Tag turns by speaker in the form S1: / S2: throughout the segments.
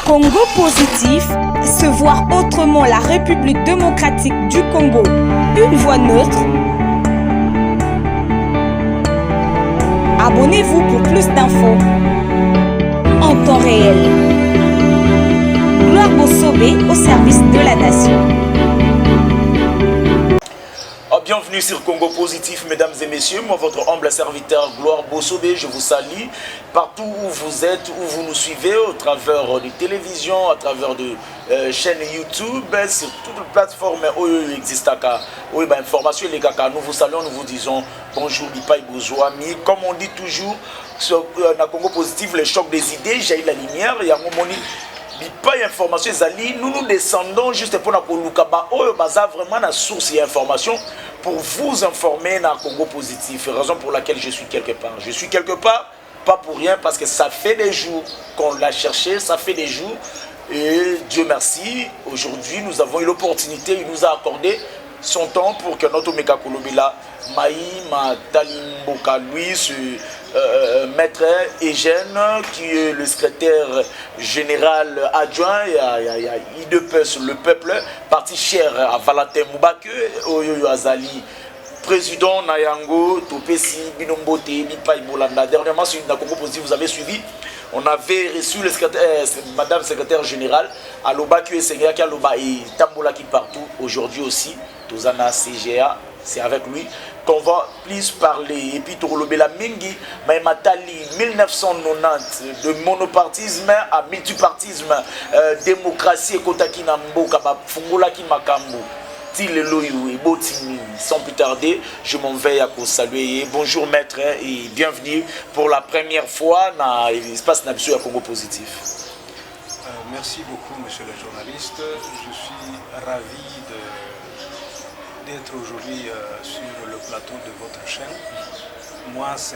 S1: Congo positif, se voir autrement la République démocratique du Congo, une voix neutre. Abonnez-vous pour plus d'infos en temps réel. Gloire Bosobé au service de la nation.
S2: Bienvenue sur Congo Positif, mesdames et messieurs. Moi, votre humble serviteur Gloire Bosobé, je vous salue partout où vous êtes, où vous nous suivez, au travers de télévision, à travers de chaînes YouTube, sur toutes les plateformes où il existe information les gars. Nous vous saluons, nous vous disons bonjour, Bipaï Bozoami. Comme on dit toujours, sur Congo Positif, le choc des idées, j'ai la lumière, il y a un moment. Pas information zali, nous descendons juste pour la Kolukaba, oh baza vraiment la source d'information pour vous informer dans Congo Positif. Raison pour laquelle je suis quelque part. Je suis quelque part, pas pour rien, parce que ça fait des jours qu'on l'a cherché, ça fait des jours. Et Dieu merci, aujourd'hui nous avons eu l'opportunité, il nous a accordé son temps pour que notre Meka Kolobila, Maïma Talimboka, lui, maître Eugène, qui est le secrétaire général adjoint, il y a IDPS, le peuple, parti cher à Valentin Moubake, Oyo Azali, président Nayango, Topesi, Binombote, Bipaï Bolanda. Dernièrement, sur la Congo Positif, vous avez suivi. On avait reçu le Madame secrétaire générale à Loba qui est Loba et Tambola qui partout. Aujourd'hui aussi, Tozana CGA, c'est avec lui qu'on va plus parler. Et puis Torolobela Mingi, Maïmatali, 1990, de monopartisme à multipartisme, démocratie et Kotaki Nambo, Kaba Fungola Kimakambo. Sans plus tarder, je m'en vais à vous saluer. Bonjour maître et bienvenue pour la première fois dans l'espace Nabsu à Congo Positif.
S3: Merci beaucoup monsieur le journaliste. Je suis ravi d'être aujourd'hui sur le plateau de votre chaîne. Moi, c'est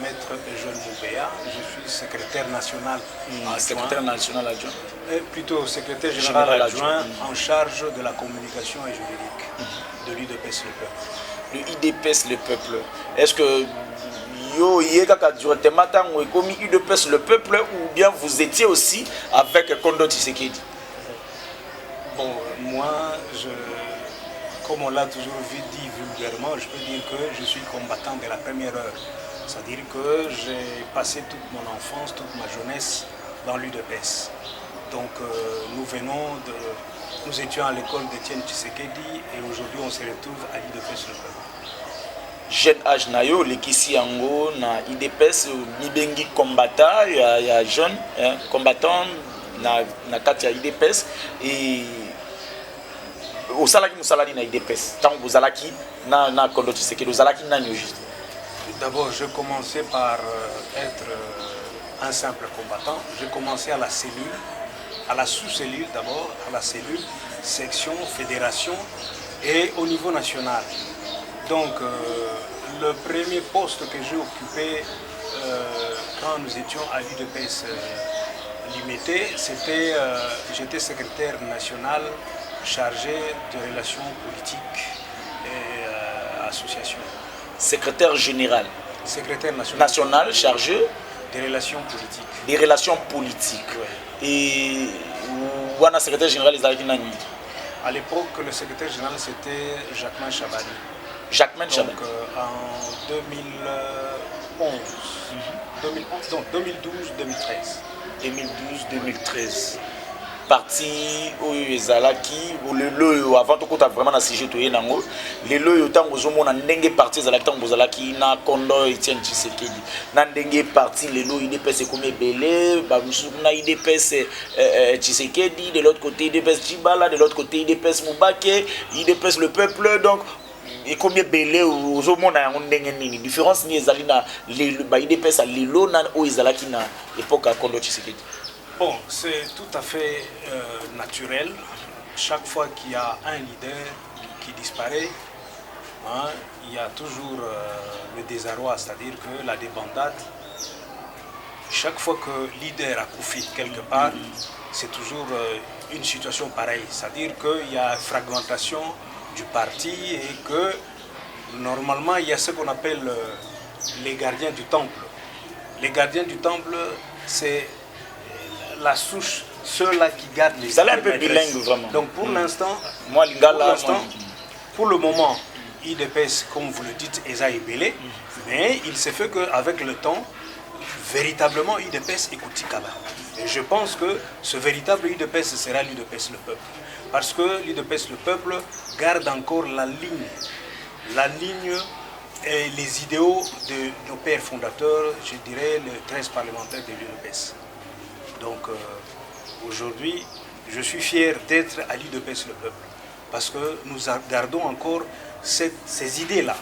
S3: Maître Eugène Moubéa, je suis secrétaire national adjoint.
S2: Secrétaire national adjoint.
S3: Plutôt secrétaire général adjoint en charge de la communication et juridique de l'IDPS le peuple.
S2: Le IDPS le peuple. Est-ce que yo yeka directement tango ekomi IDPS le peuple ou bien vous étiez aussi avec Kondo Tshisekedi?
S3: Bon, moi, comme on l'a toujours dit vulgairement, je peux dire que je suis combattant de la première heure. C'est-à-dire que j'ai passé toute mon enfance, toute ma jeunesse dans l'UDPS. Donc nous étions à l'école d'Étienne Tshisekedi et aujourd'hui on se retrouve à l'IDPS le peuple.
S2: Jeune âge nayo, l'équipe yango na IDPS, mibengi combattant, il y a jeune combattant na kati ya IDPS et au salaki musalani na IDPS tant vous alaki na Kondo Tshisekedi vous alaki na juste.
S3: D'abord j'ai commencé par être un simple combattant. J'ai commencé à la cellule, à la sous-cellule d'abord, à la cellule, section, fédération et au niveau national. Donc le premier poste que j'ai occupé quand nous étions à l'UDPS limité, c'était j'étais secrétaire national chargé de relations politiques et associations.
S2: Secrétaire général.
S3: Secrétaire
S2: national chargé
S3: des relations politiques.
S2: Des relations politiques. Ouais. Et Wana secrétaire général les Alaki Nani.
S3: À l'époque, le secrétaire général c'était Jacquemin Chabani.
S2: Jacquemin Chabani.
S3: Donc en 2011. 2011 donc 2012-2013.
S2: 2012-2013. Parti où ezalaki le loyo avant tout quand vraiment na sujet to yenango le loyo tango zomona ndenge parti ezalaki tango bozalaki na Kondo Etienne Tshisekedi na ndenge parti le loyo IDPS comme belé ba musu na IDPS Tshisekedi de l'autre côté IDPS Tshibala de l'autre côté IDPS Moubake IDPS le peuple donc et combien belé ozomona yango ndenge nini différence ni ezali na le ba IDPS a lelo na o ezalaki na époque à Kondo Tshisekedi.
S3: Bon, c'est tout à fait naturel. Chaque fois qu'il y a un leader qui disparaît, hein, il y a toujours le désarroi, c'est-à-dire que la débandade. Chaque fois que le leader a couffé quelque part, c'est toujours une situation pareille. C'est-à-dire qu'il y a fragmentation du parti et que normalement il y a ce qu'on appelle les gardiens du temple. Les gardiens du temple, c'est la souche ceux-là qui gardent les
S2: Vous allez un
S3: idées
S2: peu
S3: maîtresses.
S2: bilingue, vraiment.
S3: Donc pour l'instant,
S2: Moi, Lingala,
S3: pour le moment, IDPS, comme vous le dites, Eza est belé, mais il s'est fait qu'avec le temps, véritablement, IDPS écoute Kaba. Et je pense que ce véritable IDPS sera l'IDPS le peuple. Parce que l'IDPS le peuple garde encore la ligne et les idéaux de nos pères fondateurs, je dirais les 13 parlementaires de l'IDPS. Donc aujourd'hui, je suis fier d'être à l'IDPS le peuple. Parce que nous gardons encore ces idées-là.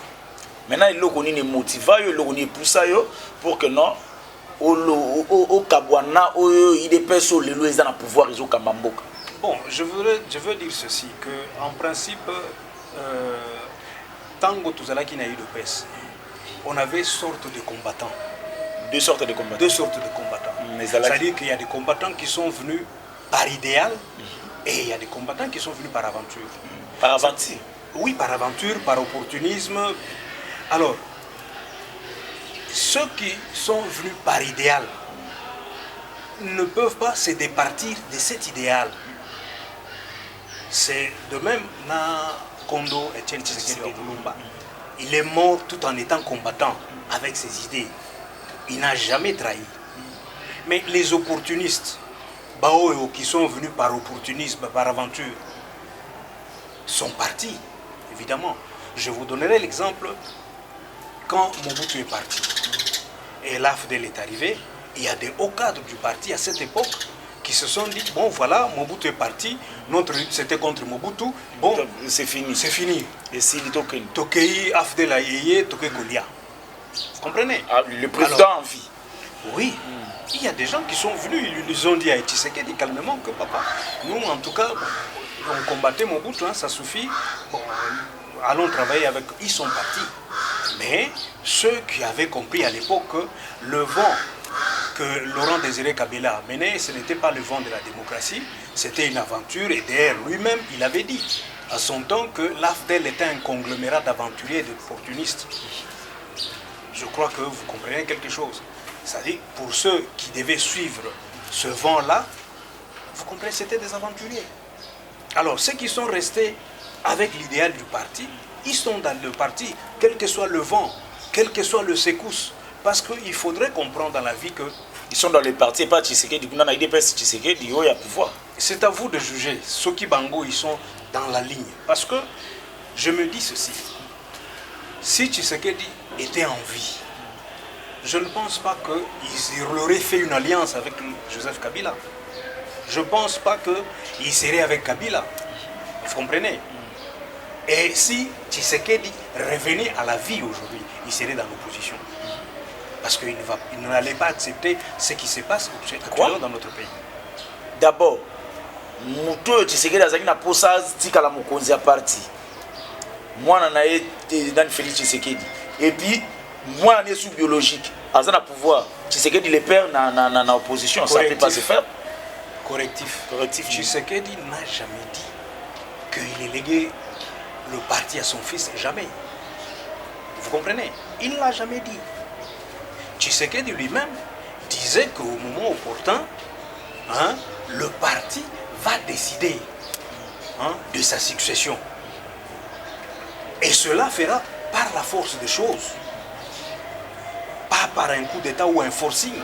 S2: Maintenant, il y a motiva, il y a poussa pour que non, au Kabwana, il y a des personnes qui ont le pouvoir, ils ont Kamamboka.
S3: Bon, je veux dire ceci, qu'en principe, Tango Tuzalaki n'a eu de pèse. On avait sorte de combattants.
S2: Deux sortes de combattants.
S3: Deux sortes de combattants. C'est-à-dire qu'il y a des combattants qui sont venus par idéal et il y a des combattants qui sont venus par aventure.
S2: Par aventure?
S3: Oui, par aventure, par opportunisme. Alors, ceux qui sont venus par idéal ne peuvent pas se départir de cet idéal. C'est de même na Kondo Etienne Tshisekedi wa Mulumba. Il est mort tout en étant combattant avec ses idées. Il n'a jamais trahi. Mais les opportunistes, Baoyo, qui sont venus par opportunisme, par aventure, sont partis, évidemment. Je vous donnerai l'exemple quand Mobutu est parti. Et l'AFDEL est arrivé, il y a des hauts cadres du parti à cette époque qui se sont dit, bon voilà, Mobutu est parti, notre lutte c'était contre Mobutu, bon,
S2: c'est fini.
S3: C'est fini.
S2: Et s'il est Tokei?
S3: Tokei, AFDEL Ayeye, Tokei Golia. Vous comprenez?
S2: Le président en vie.
S3: Oui. Il y a des gens qui sont venus, ils lui ont dit à Tshisekedi calmement que papa, nous en tout cas, on combattait Mobutu, hein, ça suffit, bon, allons travailler avec eux. Ils sont partis. Mais ceux qui avaient compris à l'époque que le vent que Laurent Désiré Kabila a mené, ce n'était pas le vent de la démocratie, c'était une aventure et d'ailleurs lui-même, il avait dit à son temps que l'AFDEL était un conglomérat d'aventuriers et d'opportunistes. Je crois que vous comprenez quelque chose. C'est-à-dire, pour ceux qui devaient suivre ce vent-là, vous comprenez, c'était des aventuriers. Alors, ceux qui sont restés avec l'idéal du parti, ils sont dans le parti, quel que soit le vent, quel que soit le secousse. Parce qu'il faudrait comprendre dans la vie que...
S2: Ils sont dans le parti, pas Tshisekedi. Du coup, on a des personnes Tshisekedi, il y a pouvoir.
S3: C'est à vous de juger. Ceux qui Bango, ils sont dans la ligne. Parce que, je me dis ceci. Si Tshisekedi était en vie, je ne pense pas qu'il aurait fait une alliance avec Joseph Kabila. Je ne pense pas qu'il serait avec Kabila. Vous comprenez? Et si Tshisekedi revenait à la vie aujourd'hui, il serait dans l'opposition. Parce qu'il n'allait pas accepter ce qui se passe actuellement dans notre pays.
S2: D'abord, Moutou Tshisekedi a na posa tika la mokonzi ya parti. Moi, on a été dans Félix Tshisekedi. Et puis, moi, on est sous biologique. À un pouvoir, Tshisekedi le perd dans l'opposition. Ça ne peut pas se faire.
S3: Correctif.
S2: Tshisekedi
S3: n'a jamais dit qu'il ait légué le parti à son fils. Jamais. Vous comprenez? Il ne l'a jamais dit. Tshisekedi lui-même disait qu'au moment opportun, hein, le parti va décider, hein, de sa succession. Et cela fera par la force des choses. Pas par un coup d'État ou un forcing.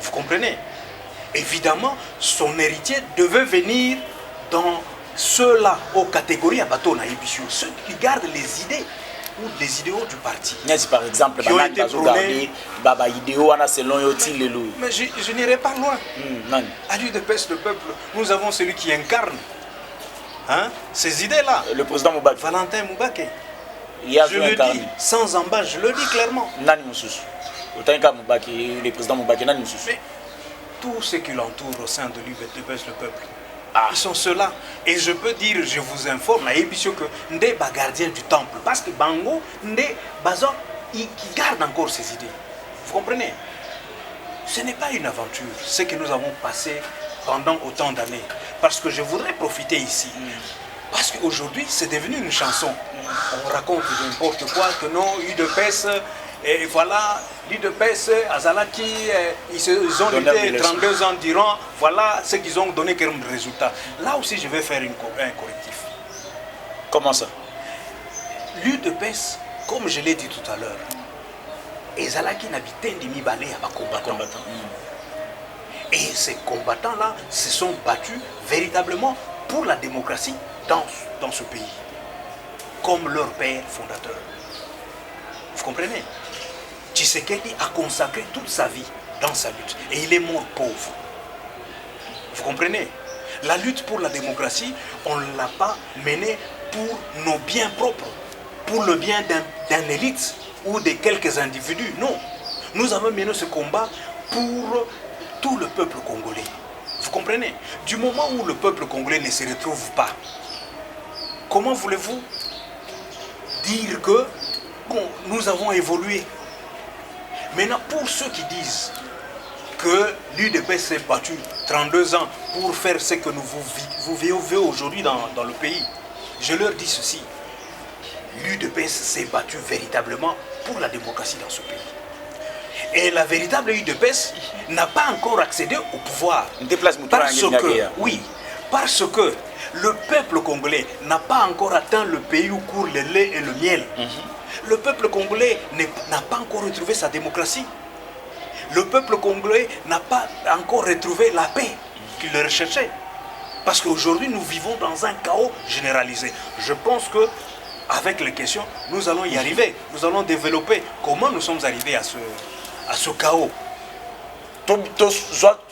S3: Vous comprenez? Évidemment, son héritier devait venir dans ceux-là, aux catégories à bateau, ceux qui gardent les idées ou les idéaux du parti.
S2: Par exemple,
S3: mais je n'irai pas loin. À l'UDPS, le peuple, nous avons celui qui incarne, hein, ces idées-là.
S2: Le président Moubake.
S3: Valentin Moubake.
S2: Je
S3: le dis sans embâche, je le dis clairement.
S2: Le président Moubake,
S3: mais tout ce qui l'entoure au sein de l'UDPS, le peuple, ils sont ceux-là. Et je peux dire, je vous informe, que Ndé est gardien du temple. Parce que Bango, Ndé, Bazo, qui garde encore ses idées. Vous comprenez? Ce n'est pas une aventure, ce que nous avons passé pendant autant d'années. Parce que je voudrais profiter ici. Parce qu'aujourd'hui, c'est devenu une chanson. On raconte n'importe quoi, que non, UDPS, Et voilà, l'UDPS, Azalaki, ils ont lutté 32 ans durant. Voilà ce qu'ils ont donné comme résultat. Là aussi, je vais faire un correctif.
S2: Comment ça?
S3: L'UDPS, comme je l'ai dit tout à l'heure, Ezalaki n'habitait ni balé à combattants. Et ces combattants-là se sont battus véritablement pour la démocratie dans ce pays, comme leur père fondateur. Vous comprenez? Tshisekedi a consacré toute sa vie dans sa lutte et il est mort pauvre. Vous comprenez? La lutte pour la démocratie, on ne l'a pas menée pour nos biens propres, pour le bien d'un élite ou de quelques individus. Non. Nous avons mené ce combat pour tout le peuple congolais. Vous comprenez? Du moment où le peuple congolais ne se retrouve pas, comment voulez-vous dire que bon, nous avons évolué? Maintenant, pour ceux qui disent que l'UDPS s'est battu 32 ans pour faire ce que vous vivez aujourd'hui dans le pays, je leur dis ceci. L'UDPS s'est battu véritablement pour la démocratie dans ce pays. Et la véritable UDPS n'a pas encore accédé au pouvoir. Parce que le peuple congolais n'a pas encore atteint le pays où court le lait et le miel. Le peuple congolais n'a pas encore retrouvé sa démocratie. Le peuple congolais n'a pas encore retrouvé la paix qu'il recherchait. Parce qu'aujourd'hui, nous vivons dans un chaos généralisé. Je pense que avec les questions, nous allons y arriver. Nous allons développer comment nous sommes arrivés à ce chaos.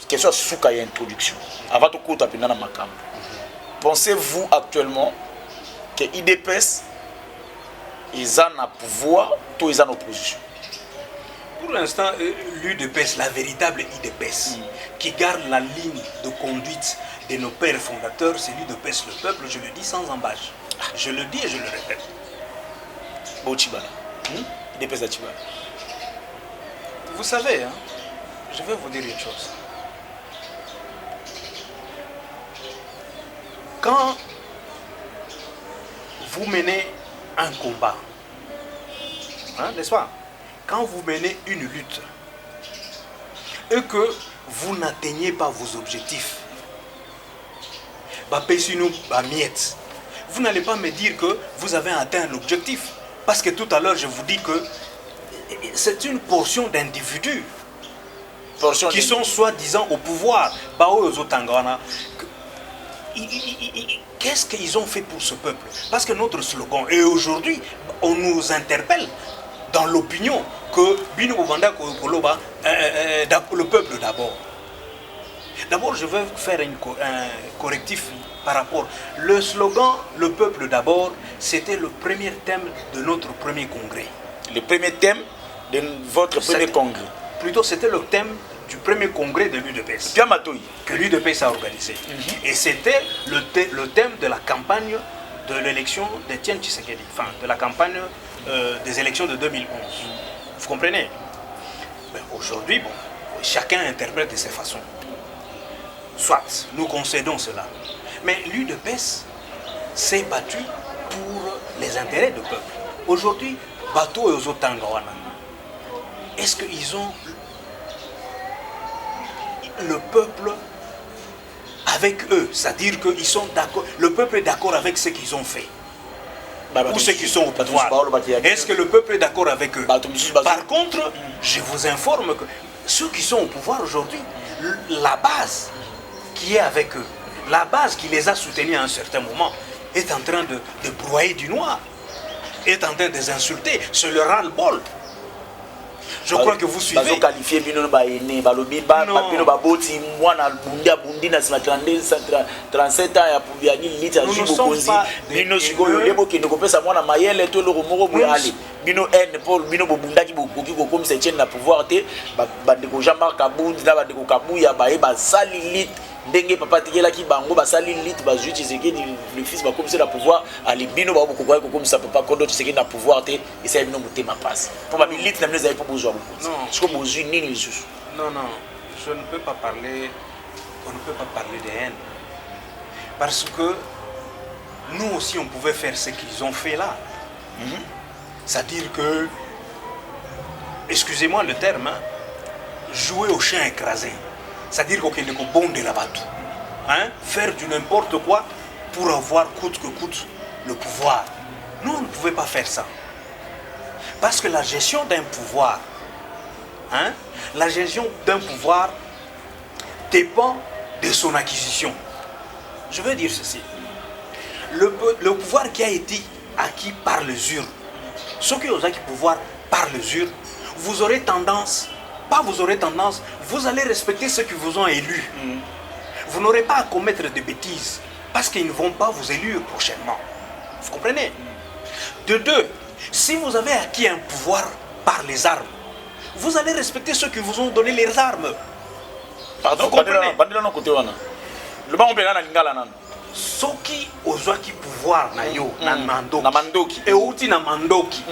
S2: Question sous introduction. Avant de couper dans la macam. Pensez-vous actuellement que l'IDPS ils ont un pouvoir, tous ils ont une opposition?
S3: Pour l'instant, l'UDPS, la véritable UDPS, qui garde la ligne de conduite de nos pères fondateurs, c'est l'UDPS, le peuple, je le dis sans embâche. Je le dis et je le répète.
S2: UDPS Achibala.
S3: Vous savez, hein, je vais vous dire une chose. Quand vous menez un combat, hein, n'est-ce pas? Quand vous menez une lutte et que vous n'atteignez pas vos objectifs, vous n'allez pas me dire que vous avez atteint l'objectif. Parce que tout à l'heure, je vous dis que c'est une portion d'individus qui sont soi-disant au pouvoir. Qu'est-ce qu'ils ont fait pour ce peuple? Parce que notre slogan, et aujourd'hui, on nous interpelle dans l'opinion que Bino Bobanda Koloba, le peuple d'abord. D'abord, je vais faire un correctif par rapport. Le slogan « Le peuple d'abord », c'était le premier thème de notre premier congrès.
S2: Le premier thème de votre premier congrès?
S3: Plutôt, c'était le thème du premier congrès de l'UDPS. Que l'UDPS a organisé. Et c'était le thème de la campagne de l'élection d'Etienne Tshisekedi. Enfin, de la campagne des élections de 2011. Vous comprenez? Aujourd'hui, bon, chacun interprète de ses façons. Soit, nous concédons cela. Mais l'UDPS s'est battu pour les intérêts du peuple. Aujourd'hui, Bato et Ozotangawana, est-ce qu'ils ont le peuple avec eux? C'est-à-dire qu'ils sont d'accord, le peuple est d'accord avec ce qu'ils ont fait. Ou ceux qui sont au pouvoir. Est-ce que le peuple est d'accord avec eux? Par contre, je vous informe que ceux qui sont au pouvoir aujourd'hui, la base qui est avec eux, la base qui les a soutenus à un certain moment, est en train de broyer du noir, est en train de les insulter, c'est le ras-le-bol. Je crois que vous suivez.
S2: Dengue papa tikela ki bango basali lit bazu Tshisekedi le fils ba comme c'est la pouvoir ali bino ba ko comme ça papa kondo Tshisekedi na pouvoir te et ça bino mutema passe pour ba lit na mneza pas besoin beaucoup ce que besoin ni les sous.
S3: Non, je ne peux pas parler, on ne peut pas parler de haine parce que nous aussi on pouvait faire ce qu'ils ont fait là. C'est-à-dire que excusez-moi le terme, hein, jouer au chien écrasé. C'est-à-dire qu'on est bon de la bateau. Hein? Faire du n'importe quoi pour avoir coûte que coûte le pouvoir. Non, on ne pouvait pas faire ça. Parce que la gestion d'un pouvoir, hein, la gestion d'un pouvoir dépend de son acquisition. Je veux dire ceci. Le pouvoir qui a été acquis par les urnes, ceux qui ont acquis le pouvoir par les urnes, vous aurez tendance, vous allez respecter ceux qui vous ont élus. Vous n'aurez pas à commettre des bêtises parce qu'ils ne vont pas vous élire prochainement. Vous comprenez? De deux, si vous avez acquis un pouvoir par les armes, vous allez respecter ceux qui vous ont donné les armes.
S2: Pardon,
S3: vous comprenez?
S2: Le banc opéra na lingala nan.
S3: Ceux qui ont acquis pouvoir na yo, na mandoki.
S2: Na mandoki.
S3: Et outi na mandoki.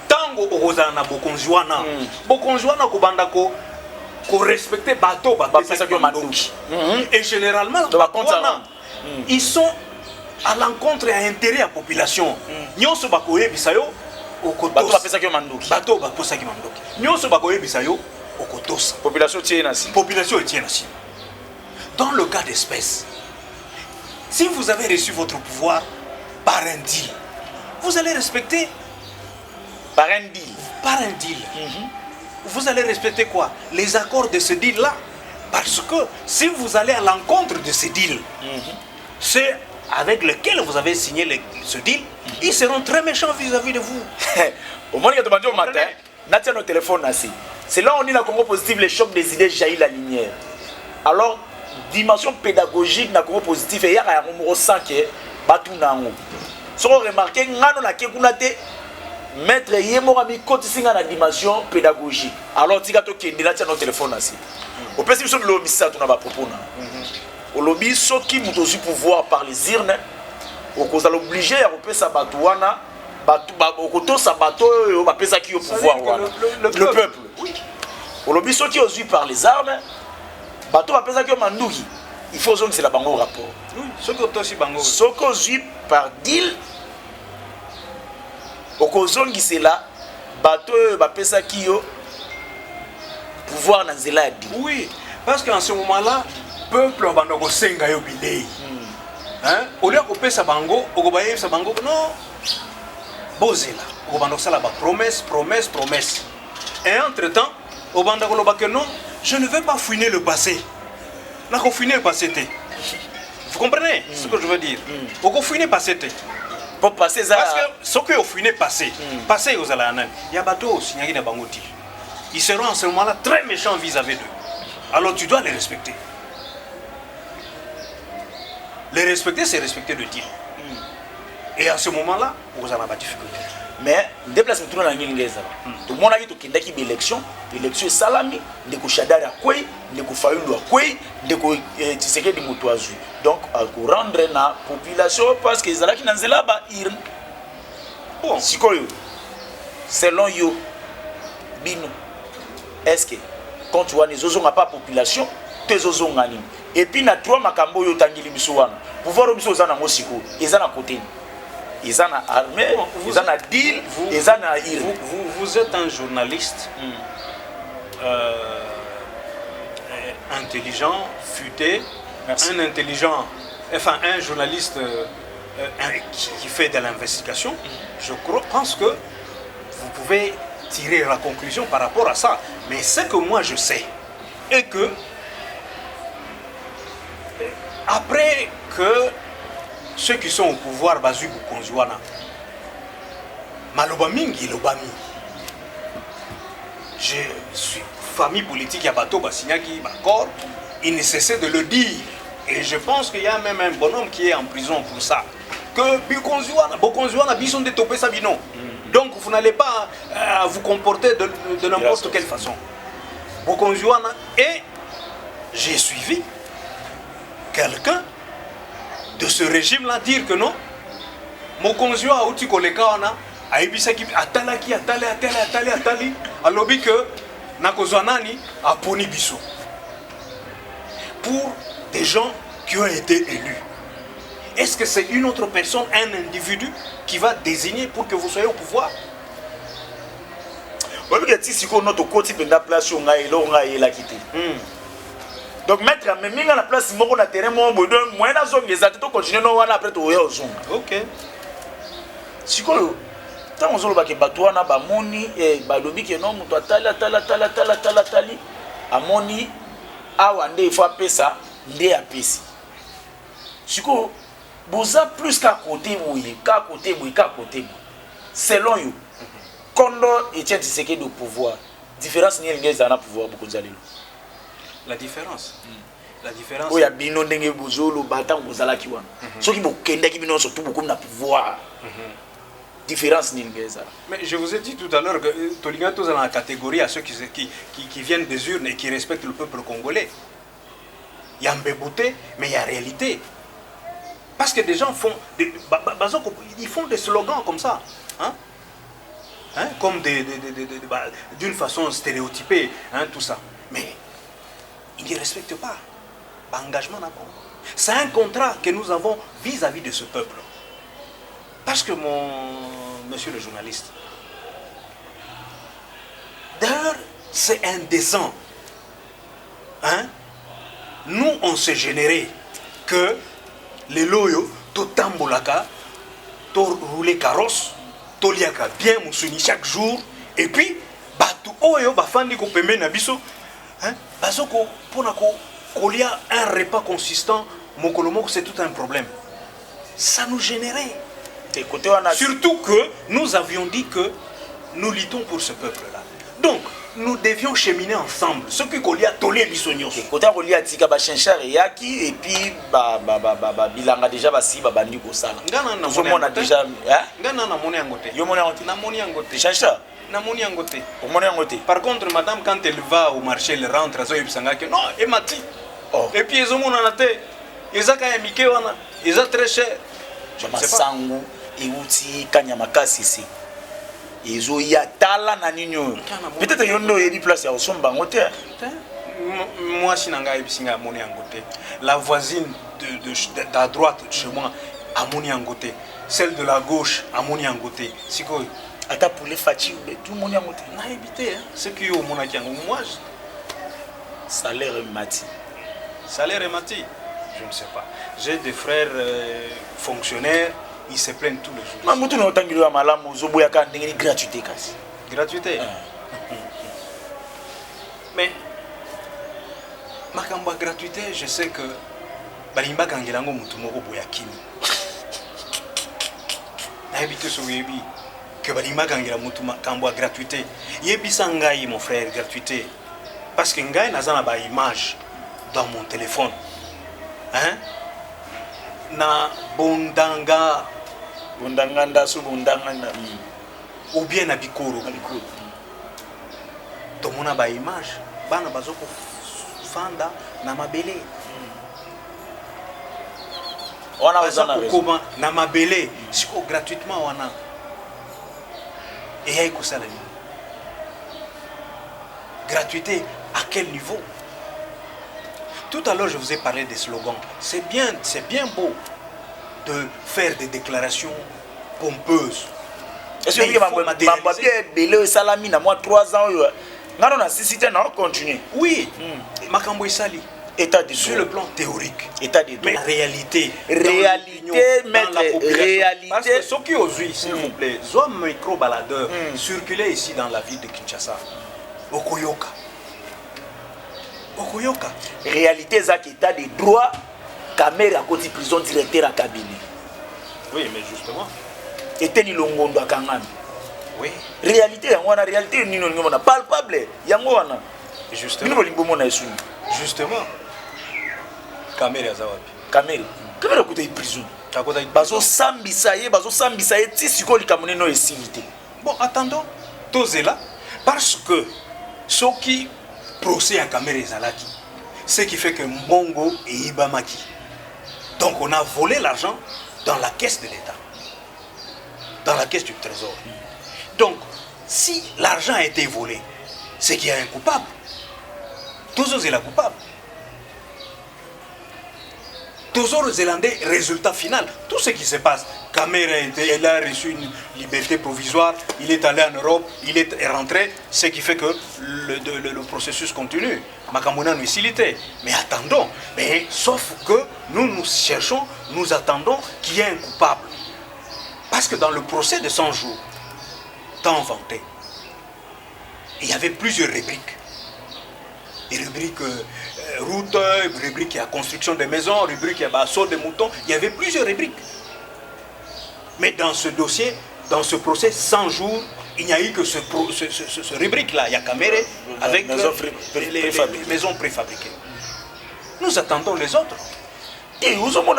S3: Tango okozala na bokonzi wana. Bokonzi wana kobanda ko respecter bateau, mandoki. Et généralement, ils sont à l'encontre et à l'intérêt de la population. Nyonso bakoye bisayo okotosa.
S2: Bateau bapesa ki mandoki.
S3: Bateau bapesa ki mandoki. Nyonso bakoye bisayo okotosa.
S2: Population tient ainsi.
S3: Population tient ainsi. Dans le cas d'espèce, si vous avez reçu votre pouvoir par un deal, vous allez respecter
S2: par un deal.
S3: Par un deal. Vous allez respecter quoi? Les accords de ce deal-là. Parce que si vous allez à l'encontre de ce deal, ceux avec lesquels vous avez signé ce deal, ils seront très méchants vis-à-vis de vous.
S2: Au moment où tu as au matin, on tient nos téléphones assis. C'est là où on dit dans le Congo positif, les chocs des idées jaillit la lumière. Alors, dimension pédagogique dans le Congo positif, il y a un numéro 5 qui est Batou Nango. Si vous remarquez, nous avons maître Yemorami Kotisinga la dimension pédagogique. Alors, tu as nos téléphones assis. Au plus, si vous avez ça, tu n'as pas propos. Au lobby, ceux qui ont aussi pouvoir par les urnes, vous allez obliger à repérer sa batouana, au sa bateau, au pesa qui au pouvoir. Le peuple. Au lobby, ceux qui ont aussi par les armes, bateau va pesa qui au mandouki. Il faut que c'est la bango rapport.
S3: Oui, ceux qui ont aussi bango.
S2: Ceux qui ont aussi par deal, au kozongi c'est là, bateau va pesa qui au pouvoir dans zela dit.
S3: Oui, parce qu'en ce moment-là, peuple va nous senga yo bilei. Hein? Au lieu de pesa bango, au baye sa bango non. Bozela, au bando ça là promesse. Et entre-temps, au bando que non, je ne vais pas fouiner le passé. N'a qu'on fouiner le passé. Vous comprenez ce que je veux dire? Au fouiner le passé.
S2: Pour passer ça.
S3: Parce que ce que vous fouiner passé, passé aux alanan, il y a bateau aussi, il y a bangoti. Ils seront en ce moment-là très méchants vis-à-vis d'eux. Alors tu dois les respecter. Les respecter, c'est respecter le deal. Et à ce moment-là, vous n'avez pas de difficulté.
S2: Mais, déplacement tout le monde a une tout le monde a dit qu'il y a une élection est salami, de Kouchadari à Koué, de Koufayoulou à Koué, de Tshisekedi Moutouazou. Donc, à rendre la population parce que les Alaki Nanzela ba ir. Bon, si quoi selon yo, Bino, est-ce que quand tu vois les autres n'ont pas population, tes autres ont gagné. Et puis, na trois makambo yo tangili bisouana. Pouvoir biso zana mosiko, ils en à côté. Ils en ont armé, ils en ont deal, ils en ont
S3: vous êtes un journaliste intelligent, futé, un journaliste qui fait de l'investigation. Je pense que vous pouvez tirer la conclusion par rapport à ça. Mais ce que moi je sais est que après que ceux qui sont au pouvoir, Bazu Bukonzouana, Maloba Mingi, Lobami, je suis famille politique, à Bato Bassignaki, Bakor, il ne cessait de le dire. Et je pense qu'il y a même un bonhomme qui est en prison pour ça. Que Bukonzouana, Bison de Topé Sabino. Donc vous n'allez pas vous comporter de n'importe quelle façon. Bukonzouana, et j'ai suivi quelqu'un de ce régime-là dire que non, Mokonzio a outi kolekawana, a ibisaki atalaki atali, a lobby que Nakozwanani a poni biso. Pour des gens qui ont été élus. Est-ce que c'est une autre personne, un individu qui va désigner pour que vous soyez au pouvoir?
S2: Oui, Parce que si on a côté de la place, on a la quitté. Donc mettre même la place, on a terrain, moi la zone des athées, continuer non après tout au zone.
S3: Ok.
S2: Si on tant on zoba ke batwana ba moni et ba lobi ke non muto tala amoni awa nde faut pesa nde apesi. Siko boza plus qu'à côté oui, qu'à côté. Selon you. Kondo Etienne Tshisekedi de pouvoir. Différence ni ngeza na pouvoir beaucoup zalelo.
S3: La différence. La différence.
S2: Oya bino ndenge bozolo batang bozala ki wana. Soki bokenda ki bino surtout beaucoup na pouvoir. Différence ni ngeza.
S3: Mais je vous ai dit tout à l'heure que Tolinga tous dans la catégorie à ceux qui viennent des urnes et qui respectent le peuple congolais. Il y a un bébouté, mais il y a réalité. Parce que des gens font ils font des slogans comme ça, hein? Hein? Comme d'une façon stéréotypée, hein, tout ça. Mais ils ne respectent pas l'engagement d'abord. C'est un contrat que nous avons vis-à-vis de ce peuple. Parce que monsieur le journaliste, d'ailleurs, c'est indécent. Hein? Nous, on s'est généré que les loyaux, tout tambolaka, tout rouler carrosse, tout liaka bien moussuni chaque jour, et puis, tout oyo, bafandi ko peme na biso, hein, bazoko, pour y a un repas consistant, mokolomoko, c'est tout un problème. Ça nous générait. Surtout que nous avions dit que nous luttons pour ce peuple-là. Donc, nous devions cheminer ensemble. Ce que Kolia tolé bisognos.
S2: Côté Kolia tika ba chenchar yaki et puis bilanga déjà basi bandi ko sala. On a déjà
S3: ngana na moni angote.
S2: Yo moni angote.
S3: Na moni angote.
S2: Chenchar.
S3: Na moni angote.
S2: Au moni angote.
S3: Par contre, madame quand elle va au marché, elle rentre zo yebisanga que non, et mati.
S2: Oh.
S3: Et puis ezo mona na te. Ezaka ya mike wana. Eza très cher.
S2: Je ne sais pas. Euti kanyamakasi ici. Ezo ya tala na ninyo. Peut-être yondo yedi place ya osomba ngote.
S3: Moi sinanga ebisinga moni angote. La voisine de droite de chez moi a moni angote. Celle de la gauche a moni angote. Siko
S2: ata pour les fatigues tout moni angote.
S3: Na habité hein. Ce qui au mona kiango moi
S2: salaire mati.
S3: Salaire mati. Je ne sais pas. J'ai des frères fonctionnaires. Ils se plaignent tous les jours.
S2: Mamutu na otangilo ya malamu zoboya ka ndenge ni gratuité kasi.
S3: Gratuité. Mais makambo gratuité, je sais que balimba kangelango mutu moko boyakini. Na habité so yebi que balimba kangela mutu makambo gratuité. Yebi sangai mon frère gratuité. Parce que ngai nazana ba image dans mon téléphone. Hein? Na bondanga ou bien na bikoro to mona ba image bana bazoko fanda na mabele
S2: on a besoin
S3: comment na mabele siko gratuitement wana et hay ko sala gratuité à quel niveau? Tout à l'heure je vous ai parlé des slogans. C'est bien beau de faire des déclarations pompeuses.
S2: Est-ce que Mambo salami na moi 3 ans on a cité na continuer.
S3: Oui, makambo isali
S2: état de
S3: sur le plan théorique.
S2: État de
S3: mais réalité
S2: mettre réalité
S3: parce que ceux qui aujourd'hui s'il vous plaît, soit micro baladeur circuler ici dans la ville de Kinshasa. Okoyoka.
S2: Réalité ça état de droit. Caméra côté prison directeur à cabinet.
S3: Oui, mais justement.
S2: Et teni longondo akangami.
S3: Oui.
S2: Réalité yango réalité ni non ngona palpable yango wana.
S3: Justement.
S2: Bino limbo mona esu.
S3: Justement. Caméra za wapi?
S2: Caméra côté prison.
S3: Takota
S2: bazo sambisa ye ti siko likamone no esilité.
S3: Bon, attendons. Tozela parce que ce qui procède à caméra ezalaki, ce qui fait que Mbongo et Ibamaki. Donc on a volé l'argent dans la caisse de l'État, dans la caisse du trésor. Donc, si l'argent a été volé, c'est qu'il y a un coupable. Tous est la coupable. Toujours zélandais, résultat final. Tout ce qui se passe. Kamera elle a reçu une liberté provisoire, il est allé en Europe, il est rentré, ce qui fait que le processus continue. Makamuna nous facilité. Mais attendons, mais sauf que nous cherchons, nous attendons qu'il y ait un coupable. Parce que dans le procès de 100 jours, tant vanté, il y avait plusieurs rubriques. Des rubriques route, rubrique à construction de maisons, rubrique à assaut de moutons. Il y avait plusieurs rubriques. Mais dans ce dossier, dans ce procès, 100 jours, il n'y a eu que ce rubrique-là. Il y a Caméré avec les maisons préfabriquées. Nous attendons les autres.
S2: Et vous avez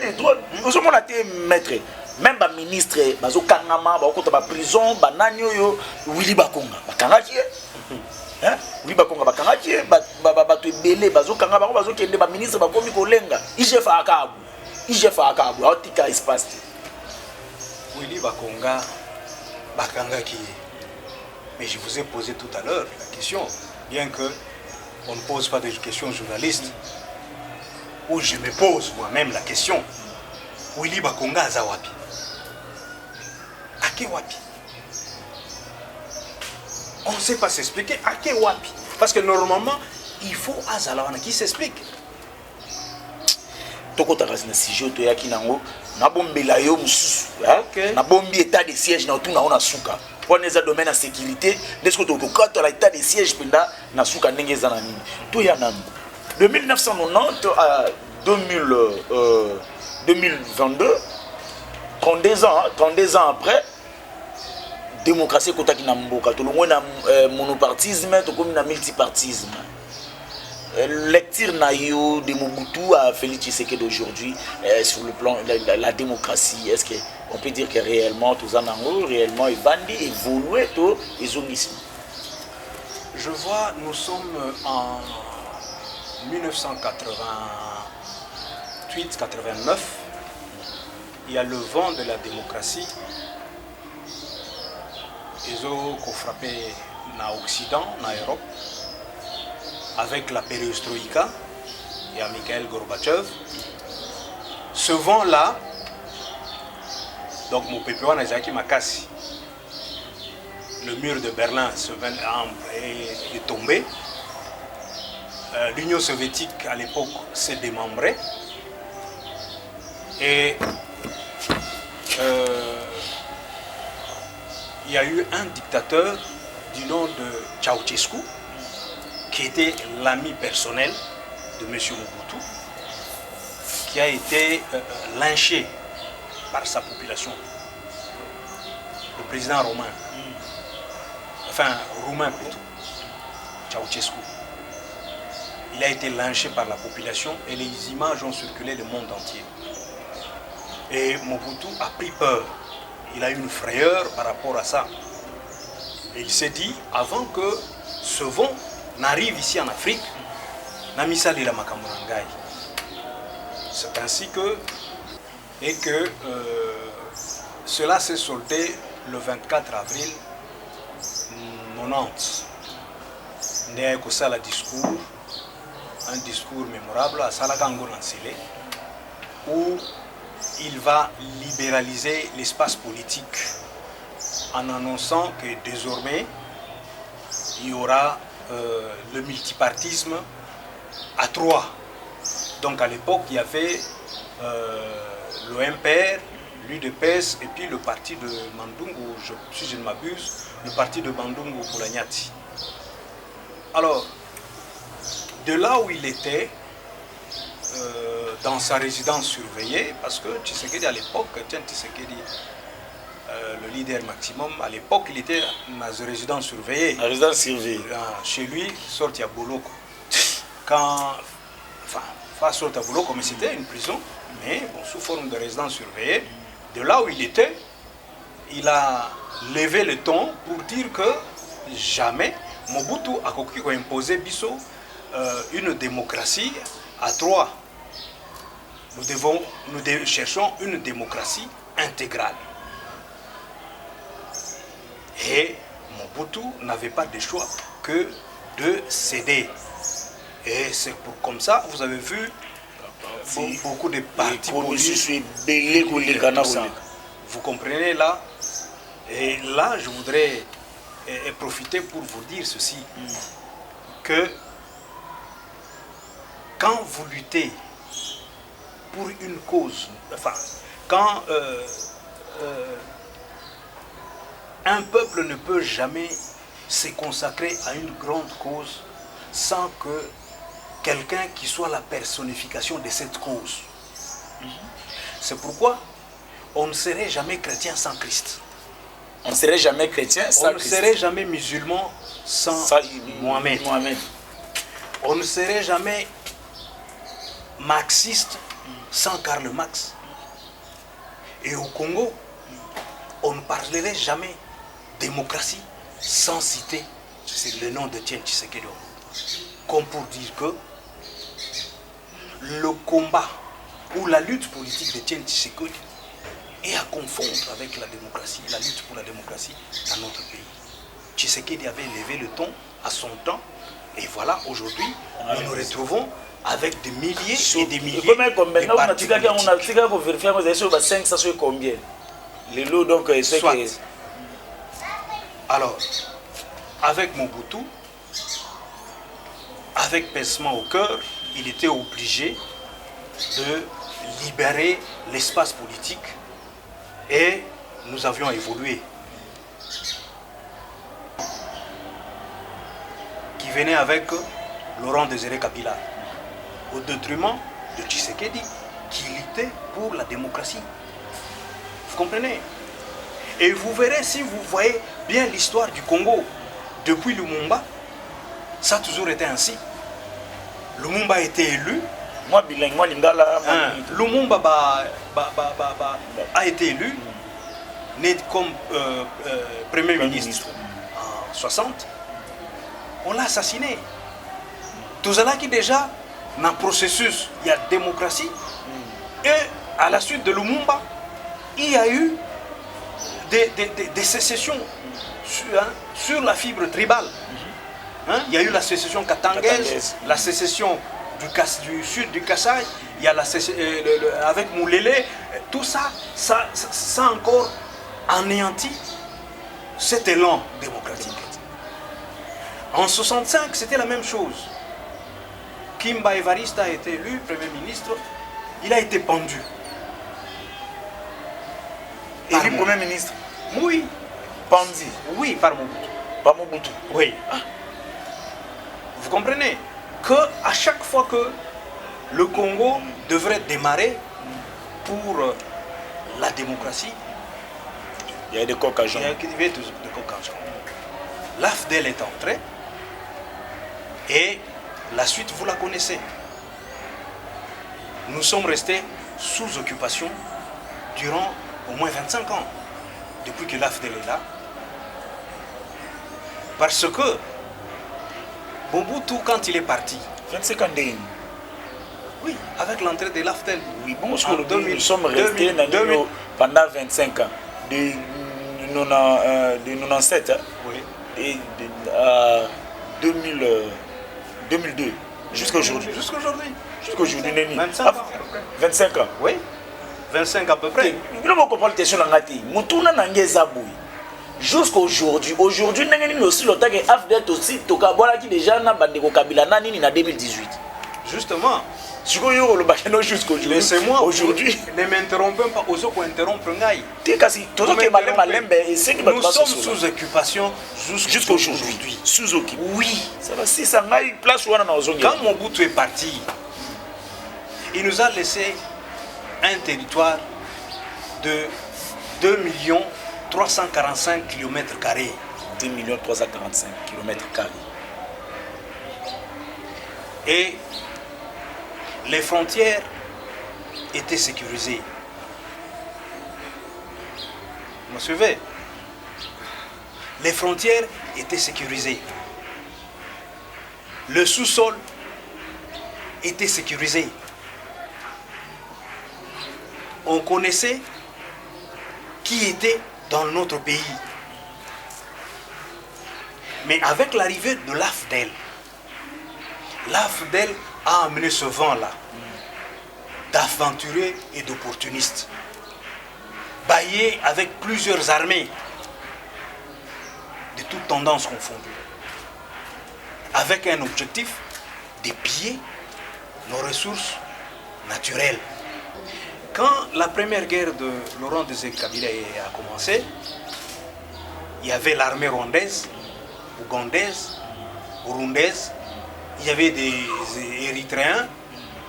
S2: des droits, vous avez des maîtres. Même les ministres, bazo kangama, bakota ba prison, bananyo yo, Willy Bakonga, bakangaki. Hein? Willy Bakonga bakangaki, bato ebele, bazo kangama, bazo kende ba ministre bakomi kolenga. IGF akabu. IGF akabu, atika espace.
S3: Willy Bakonga bakangaki. Mais je vous ai posé tout à l'heure la question, bien que on ne pose pas de questions journalistes, où je me pose moi-même la question. Willy Bakonga azawapi. Ake wapi. On ne sait pas s'expliquer. Ake wapi. Parce que normalement, il faut azalawana qui s'explique.
S2: Toko tarazina sijo to yaki nango na bombela yo mususu. Na bombi état de siège na tout na ona suka. Pour les domaines de sécurité, dès que tu as l'état de siège penda na suka ndenge za na nini. To ya nango. De 1990 à 2022, 32 ans après, démocratie kotaki na mboka to longwe na monopartisme to comme na multipartisme. Lecture na yo de Mobutu à Félix Tshisekedi d'aujourd'hui sur le plan de la démocratie, est-ce que on peut dire que réellement tous en ont réellement évolué tout isomisme?
S3: Je vois, nous sommes en 1988-89, il y a le vent de la démocratie. Ils ont frappé en Occident, en Europe, avec la perestroïka et à Mikhail Gorbatchev. Ce vent-là, donc mon peuple Nazaki Makassi, le mur de Berlin est tombé. L'Union soviétique à l'époque s'est démembrée et il y a eu un dictateur du nom de Ceausescu qui était l'ami personnel de M. Mobutu, qui a été lynché par sa population. Le président roumain plutôt, Ceausescu. Il a été lynché par la population et les images ont circulé le monde entier. Et Mobutu a pris peur. Il a eu une frayeur par rapport à ça. Et il s'est dit, avant que ce vent n'arrive ici en Afrique, Namisali la Makamurangai. C'est ainsi que, cela s'est soldé le 24 avril 90. Ndé Kosala discours, un discours mémorable à Salagango Nansele, où il va libéraliser l'espace politique en annonçant que désormais il y aura le multipartisme à 3. Donc à l'époque il y avait le MPR, l'UDPS et puis le parti de Mandungu, si je ne m'abuse, le parti de Mandungu Boulanyati. Alors, de là où il était, dans sa résidence surveillée, parce que Tshisekedi à l'époque, Tshisekedi, le leader maximum, à l'époque il était dans une résidence surveillée.
S2: La résidence surveillée.
S3: Chez lui, sorti à Boloko. Quand, enfin, pas sorti à Boloko, mais c'était une prison, mais bon, sous forme de résidence surveillée. De là où il était, il a levé le ton pour dire que jamais Mobutu a imposé Bisso une démocratie à 3. Nous cherchons une démocratie intégrale. Et Mobutu n'avait pas de choix que de céder. Et c'est comme ça, vous avez vu, beaucoup de partis politiques. Vous comprenez là? Et là, je voudrais profiter pour vous dire ceci, que quand vous luttez pour une cause, enfin, quand un peuple ne peut jamais se consacrer à une grande cause sans que quelqu'un qui soit la personnification de cette cause. C'est pourquoi on ne serait jamais chrétien sans Christ.
S2: On ne serait jamais chrétien sans Christ.
S3: On ne serait jamais musulman sans Mohamed. On ne serait jamais marxiste sans Karl Marx. Et au Congo, on ne parlerait jamais démocratie sans citer le nom de Etienne Tshisekedi. Comme pour dire que le combat ou la lutte politique d'Etienne Tshisekedi est à confondre avec la démocratie, la lutte pour la démocratie dans notre pays. Tshisekedi avait levé le ton à son temps, et voilà, aujourd'hui, nous nous retrouvons avec des milliers et des milliers de partis politiques. Soit. Alors, avec Mobutu, avec pincement au cœur, il était obligé de libérer l'espace politique et nous avions évolué. Qui venait avec Laurent Désiré Kabila, au détriment de Tshisekedi, qui luttait pour la démocratie. Vous comprenez? Et vous verrez, si vous voyez bien l'histoire du Congo, depuis Lumumba, ça a toujours été ainsi. Lumumba a été élu.
S2: Moi, bilingue, moi, Lingala.
S3: Lumumba a été élu, né comme Premier ministre en 60. On l'a assassiné. Tout cela qui déjà, dans le processus, il y a démocratie. Et à la suite de Lumumba, il y a eu des sécessions sur la fibre tribale. Il y a eu la sécession katangaise, la sécession du sud du Kassai, il y a avec Moulélé, tout ça, ça a encore anéanti cet élan démocratique. En 65, c'était la même chose. Kimba Evariste a été élu Premier ministre, il a été pendu.
S2: Élu Premier ministre?
S3: Oui.
S2: Pendu?
S3: Oui, par Mobutu.
S2: Par Mobutu?
S3: Oui. Vous comprenez qu'à chaque fois que le Congo devrait démarrer pour la démocratie,
S2: il y a des coques à jambes.
S3: L'AFDEL est entré et la suite, vous la connaissez. Nous sommes restés sous occupation durant au moins 25 ans, depuis que l'AFDEL est là. Parce que Mobutu, quand il est parti,
S2: 25 ans de...
S3: Oui, avec l'entrée de l'AFDEL.
S2: Oui, bon, parce que nous sommes restés pendant 25 ans, de 97
S3: oui.
S2: Et de 2002 jusqu'à aujourd'hui.
S3: Jusqu'aujourd'hui.
S2: Jusqu'à aujourd'hui,
S3: 25 ans.
S2: 25 ans.
S3: Oui, 25 à peu près.
S2: Nous avons compris la question de Ngati. Moutouna Nangezaboui. Jusqu'à aujourd'hui, nous aussi le temps que AFDEL aussi, Tokabola qui déjà n'a pas de Kabila Nani en 2018.
S3: Justement.
S2: Laissez-moi
S3: aujourd'hui. Ne m'interrompez pas, aux autres interrompre Ngaï.
S2: Nous
S3: sommes sous occupation jusqu'à aujourd'hui.
S2: Sous occupation.
S3: Oui.
S2: Ça va si ça n'a eu place où on a.
S3: Quand Mobutu est parti, il nous a laissé un territoire de 2 345 km².
S2: 2 345 km².
S3: Et les frontières étaient sécurisées. Vous me suivez? Les frontières étaient sécurisées. Le sous-sol était sécurisé. On connaissait qui était dans notre pays. Mais avec l'arrivée de l'AFDEL, l'AFDEL a amené ce vent-là. d'aventuriers et d'opportunistes, baillés avec plusieurs armées, de toutes tendances confondues, avec un objectif de piller nos ressources naturelles. Quand la première guerre de Laurent Désiré Kabila a commencé, il y avait l'armée rwandaise, ougandaise, burundaise, il y avait des Érythréens,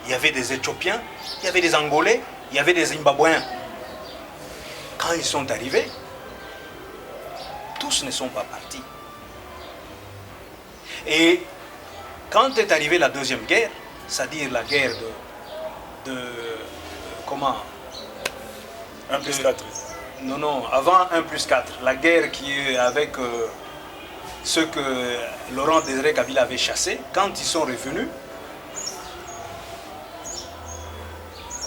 S3: il y avait des Éthiopiens, il y avait des Angolais, il y avait des Zimbabwéens. Quand ils sont arrivés, tous ne sont pas partis. Et quand est arrivée la deuxième guerre, c'est-à-dire la guerre de comment
S2: 1 plus 4.
S3: Non, avant 1 plus 4, la guerre qui est avec ceux que Laurent Désiré Kabila avait chassés, quand ils sont revenus,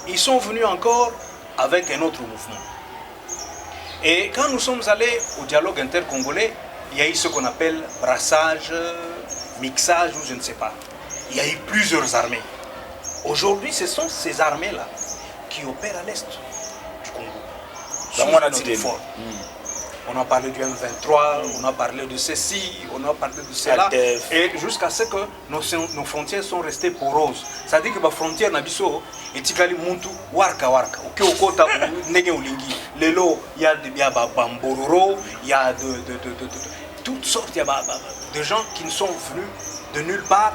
S3: ils sont venus encore avec un autre mouvement. Et quand nous sommes allés au dialogue intercongolais, il y a eu ce qu'on appelle brassage, mixage ou je ne sais pas. Il y a eu plusieurs armées. Aujourd'hui, ce sont ces armées-là qui opèrent à l'est du Congo. On a parlé du M23, on a parlé de ceci, on a parlé de cela, et jusqu'à ce que nos frontières sont restées poreuses. C'est-à-dire que la frontière Nabiso est tikali muntu warka warka. Okota nege ulingi. Lelo il y a bambororo, il y a de toutes sortes de gens qui ne sont venus de nulle part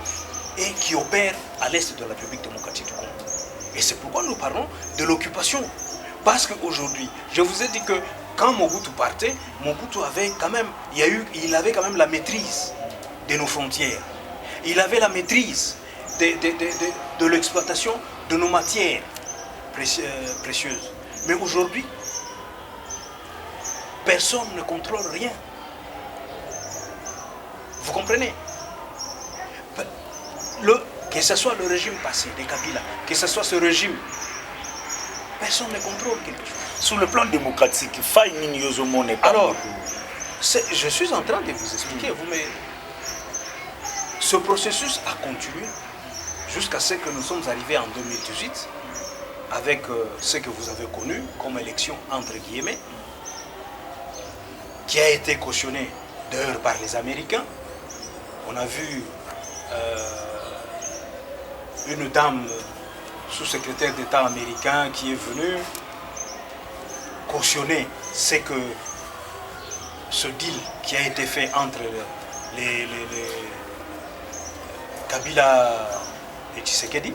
S3: et qui opèrent à l'est de la République démocratique du Congo. Et c'est pourquoi nous parlons de l'occupation. Parce qu'aujourd'hui, je vous ai dit que quand Mobutu partait, Mobutu avait quand même, il avait quand même la maîtrise de nos frontières. Il avait la maîtrise de l'exploitation de nos matières précieuses. Mais aujourd'hui, personne ne contrôle rien. Vous comprenez? Que ce soit le régime passé de Kabila, que ce soit ce régime, personne ne contrôle quelque chose.
S2: Sur le plan démocratique,
S3: alors, je suis en train de vous expliquer, mais ce processus a continué jusqu'à ce que nous sommes arrivés en 2018 avec ce que vous avez connu comme élection entre guillemets, qui a été cautionné d'ailleurs par les Américains. On a vu une dame sous-secrétaire d'État américain qui est venue cautionner ce deal qui a été fait entre les Kabila et Tshisekedi.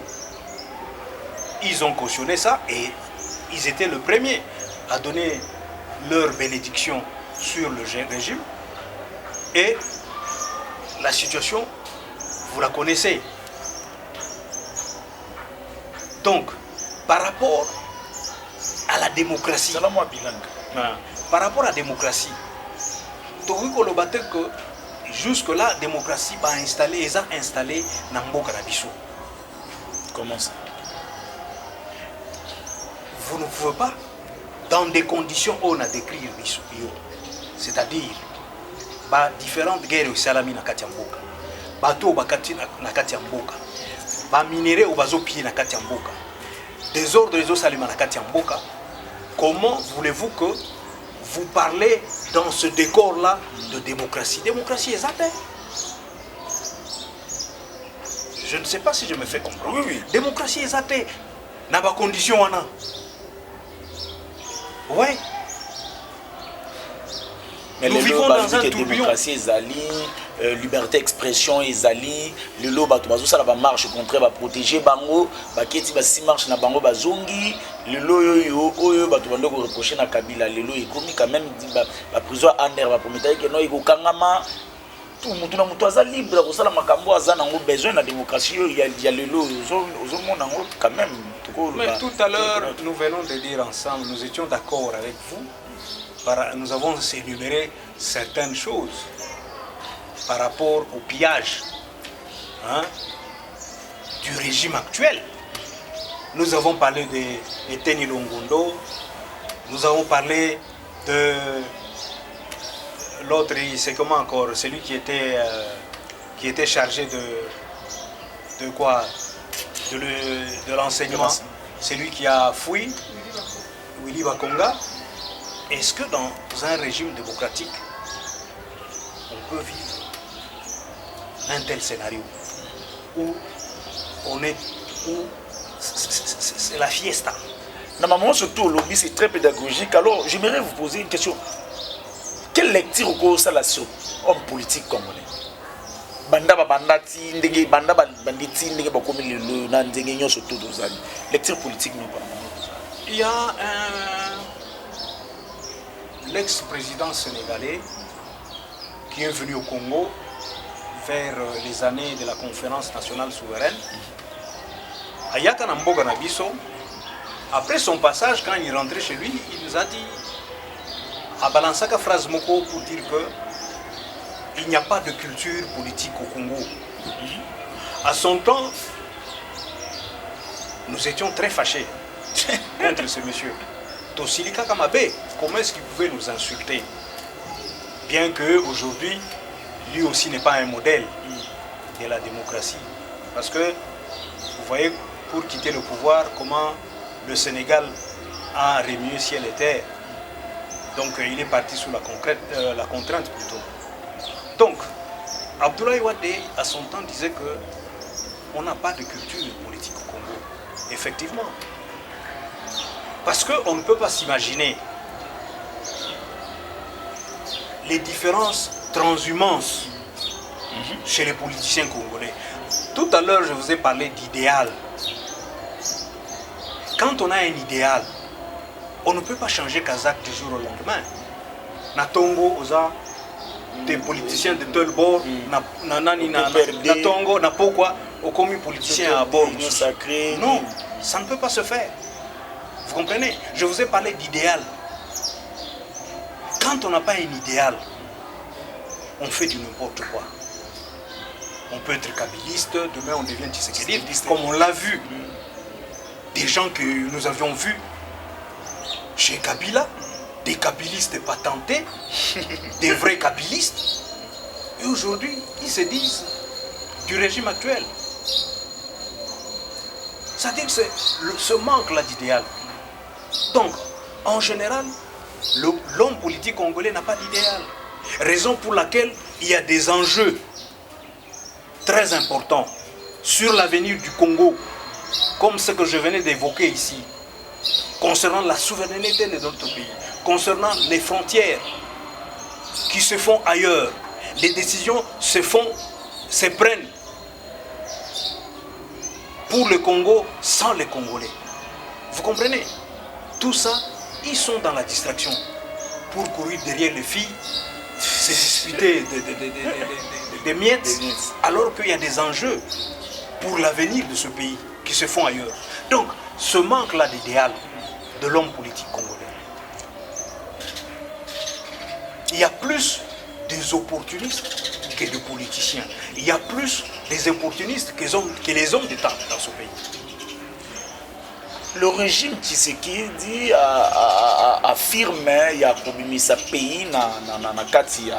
S3: Ils ont cautionné ça et ils étaient les premiers à donner leur bénédiction sur le régime. Et la situation, vous la connaissez. Donc, par rapport à la démocratie, par rapport à la démocratie, que jusque-là, la démocratie va installer, ils ont installé Namboka Nabiso.
S2: Comment ça?
S3: Vous ne pouvez pas, dans des conditions où on a décrit Biso, c'est-à-dire différentes guerres au Salami na Katiamboka, bateau bakati na Katiamboka, minéraux au bazo pied na Katiamboka, des ordres des Salima na Katiamboka. Comment voulez-vous que vous parlez dans ce décor-là de démocratie? Démocratie exacte. Je ne sais pas si je me fais comprendre.
S2: Oui.
S3: Démocratie exacte. N'a pas condition on a. Ouais.
S2: Mais
S3: nous vivons dans un tourbillon.
S2: Démocratie ezali, liberté d'expression ezali, le lo bato bazo sala ba marche contre ba protéger bango, ba keti ba si marche na bango bazongi, le lo oyo bato bando ko reprocher na Kabila, le lo ekomi quand même ba prison aner ba promettre que no iko kangama tout mutu na mutu aza libre ko sala makambo aza nango besoin na démocratie il y a le lo ozo mona ngo quand même.
S3: Mais tout à l'heure nous venons de dire ensemble, nous étions d'accord avec vous. Nous avons énuméré certaines choses par rapport au pillage du régime actuel. Nous avons parlé de Teni Longondo, nous avons parlé de l'autre, c'est comment encore, celui qui était chargé de quoi? De l'enseignement. celui qui a fui, Willy Bakonga. Est-ce que dans un régime démocratique, on peut vivre un tel scénario où c'est la fiesta?
S2: Normalement, surtout, le lobby, c'est très pédagogique. Alors, j'aimerais vous poser une question. Quelle lecture au cours ça la sur homme politique congolais? Banda bandati ndenge banda banditi ndenge bakomi le na ndenge nyo surtout dozali. Lecture politique non pas.
S3: Il y a l'ex-président sénégalais qui est venu au Congo vers les années de la conférence nationale souveraine. Ayaka Namboga Nabiso, après son passage, quand il rentrait chez lui, il nous a dit, à Balansaka phrase moko pour dire que il n'y a pas de culture politique au Congo. À son temps, nous étions très fâchés contre ce monsieur. Tosilika Kamabe, comment est-ce qu'il pouvait nous insulter? Bien qu'aujourd'hui, lui aussi n'est pas un modèle de la démocratie. Parce que, vous voyez, pour quitter le pouvoir, comment le Sénégal a remué ciel et terre. Donc il est parti sous la contrainte plutôt. Donc, Abdoulaye Wade, à son temps, disait que on n'a pas de culture politique au Congo. Effectivement. Parce qu'on ne peut pas s'imaginer les différences transhumances chez les politiciens congolais. Tout à l'heure, je vous ai parlé d'idéal. Quand on a un idéal, on ne peut pas changer Kazakh du jour au lendemain. Natongo, Oza, des politiciens de tel bord, Natongo, Napokwa, au commis politicien à bord. Non, ça ne peut pas se faire. Vous comprenez? Je vous ai parlé d'idéal. Quand on n'a pas un idéal, on fait du n'importe quoi. On peut être kabiliste, demain on devient tshisekéliste, comme on l'a vu. Des gens que nous avions vus chez Kabila, des kabilistes patentés, des vrais kabilistes. Et aujourd'hui, ils se disent du régime actuel. C'est-à-dire que c'est ce manque-là d'idéal. Donc, en général, l'homme politique congolais n'a pas d'idéal. Raison pour laquelle il y a des enjeux très importants sur l'avenir du Congo, comme ce que je venais d'évoquer ici, concernant la souveraineté de notre pays, concernant les frontières qui se font ailleurs. Les décisions se prennent pour le Congo sans les Congolais. Vous comprenez? Tout ça, ils sont dans la distraction pour courir derrière les filles, se disputer des miettes, alors qu'il y a des enjeux pour l'avenir de ce pays qui se font ailleurs. Donc, ce manque-là d'idéal de l'homme politique congolais, il y a plus des opportunistes que des politiciens. Il y a plus des opportunistes que les hommes d'État dans ce pays.
S2: Le régime Tshisekedi affirme il y a sa pays na kati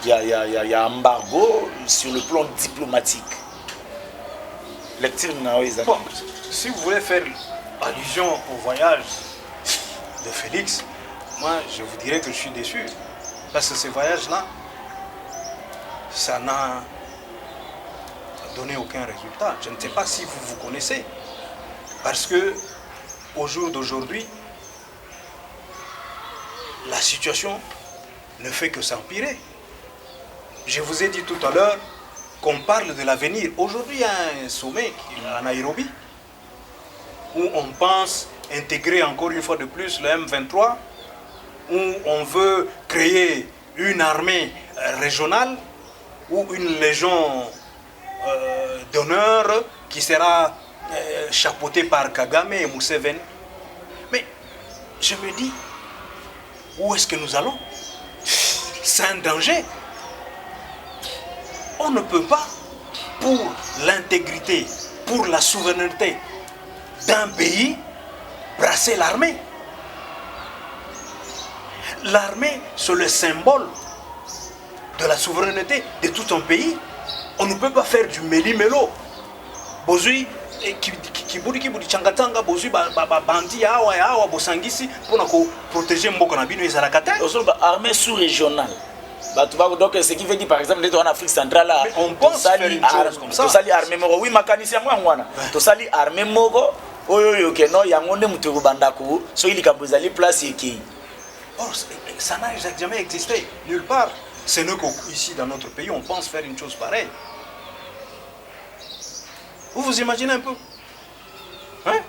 S2: il y a embargo sur le plan diplomatique. Lecture
S3: bon, si vous voulez faire allusion au voyage de Félix, moi je vous dirais que je suis déçu. Parce que ce voyage-là, ça n'a donné aucun résultat. Je ne sais pas si vous vous connaissez. Parce que au jour d'aujourd'hui, la situation ne fait que s'empirer. Je vous ai dit tout à l'heure qu'on parle de l'avenir. Aujourd'hui, il y a un sommet à Nairobi où on pense intégrer encore une fois de plus le M23, où on veut créer une armée régionale ou une légion d'honneur qui sera chapeautée par Kagame et Museveni. Mais je me dis, où est-ce que nous allons? C'est un danger. On ne peut pas, pour l'intégrité, pour la souveraineté d'un pays, brasser l'armée. L'armée, c'est le symbole de la souveraineté de tout un pays. On ne peut pas faire du méli-mélo. Bozui, kibudi changatanga bozui bandi awa bosangisi mpona protéger mboka na bino ezalaka te.
S2: Armée sous-régionale. Donc ce qui veut dire par exemple en Afrique centrale
S3: on pense faire une chose comme ça.
S2: To sali armée moko oui makanisi ya mwana. To sali armée moko oyo ke no yango nde mutu bandako so ili kabozali place yeki.
S3: Or ça n'a jamais existé nulle part. C'est nous ici dans notre pays on pense faire une chose pareille. Vous imaginez un peu? Hein?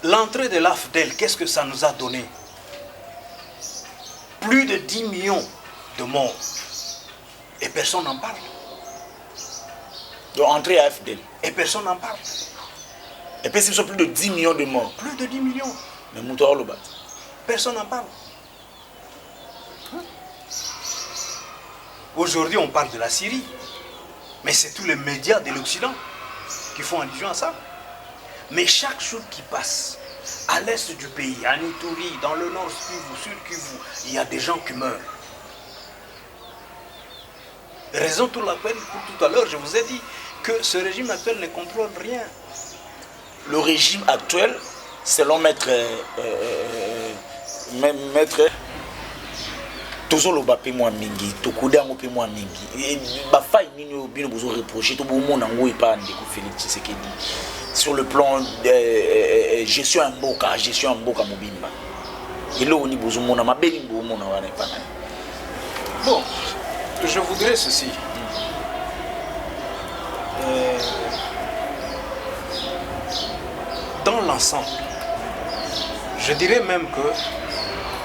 S3: L'entrée de l'AFDEL, qu'est-ce que ça nous a donné? Plus de 10 millions de morts. Et personne n'en parle.
S2: Donc entrer à AFDEL.
S3: Et personne n'en parle.
S2: Et puis ils sont plus de 10 millions de morts.
S3: Plus de 10 millions.
S2: Mais Moutoir le bat.
S3: Personne n'en parle. Hein? Aujourd'hui, on parle de la Syrie. Mais c'est tous les médias de l'Occident qui font allusion à ça. Mais chaque jour qui passe, à l'est du pays, à Nitouri, dans le nord Kivu, sud Kivu, il y a des gens qui meurent. Raison pour laquelle, tout à l'heure, je vous ai dit que ce régime actuel ne contrôle rien.
S2: Le régime actuel, selon maître toujours le bapé moi mingi, to kuda ngope moi mingi. Ba faille nino bino bozo reprocher to bomo na ngo epa ndeko Félix Tshisekedi sur le plan gestion en boka mobimba. Elo oni bozo mona mabeli bomo na wana epa.
S3: Bon, je voudrais ceci. Dans l'ensemble, je dirais même que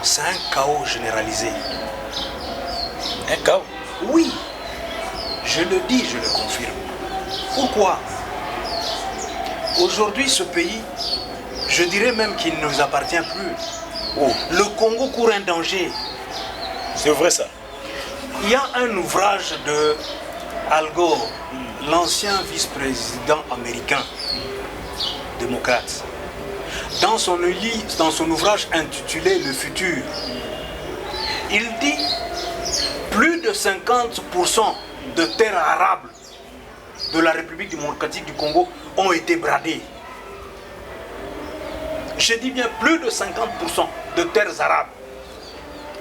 S3: c'est un chaos généralisé.
S2: Un chaos?
S3: Oui, je le dis, je le confirme. Pourquoi? Aujourd'hui, ce pays, je dirais même qu'il ne nous appartient plus.
S2: Oh.
S3: Le Congo court un danger.
S2: C'est vrai ça.
S3: Il y a un ouvrage de Al Gore, l'ancien vice-président américain, démocrate. Dans son ouvrage intitulé Le futur, il dit plus de 50% de terres arables de la République démocratique du Congo ont été bradées. Je dis bien plus de 50% de terres arabes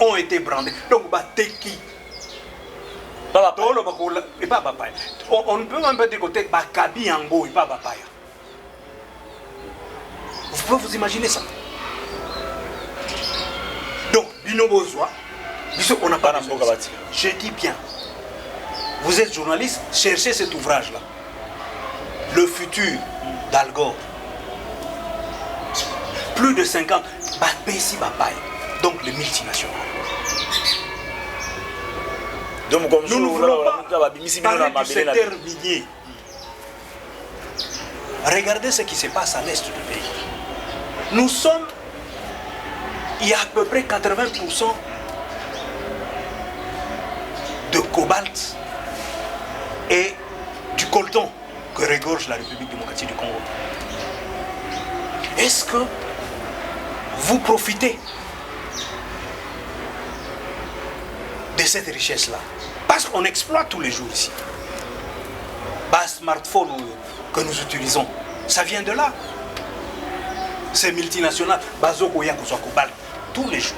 S3: ont été brandées. Donc, Bateki. On ne peut même pas dire que Bakabi Ango et pas Bapaya. Vous pouvez vous imaginer ça. Donc, Bino Bozwa, on n'a pas besoin. Je dis bien, vous êtes journaliste, cherchez cet ouvrage-là. Le futur d'Al Gore. Plus de 50, donc les multinationales.
S2: Donc, comme
S3: nous ne voulons pas parler du secteur minier. Regardez ce qui se passe à l'est du pays. Nous sommes, il y a à peu près 80% de cobalt et du coltan que regorge la République démocratique du Congo. Est-ce que vous profitez de cette richesse-là? Parce qu'on exploite tous les jours ici. Les smartphones que nous utilisons, ça vient de là. Ces multinationales, tous les jours.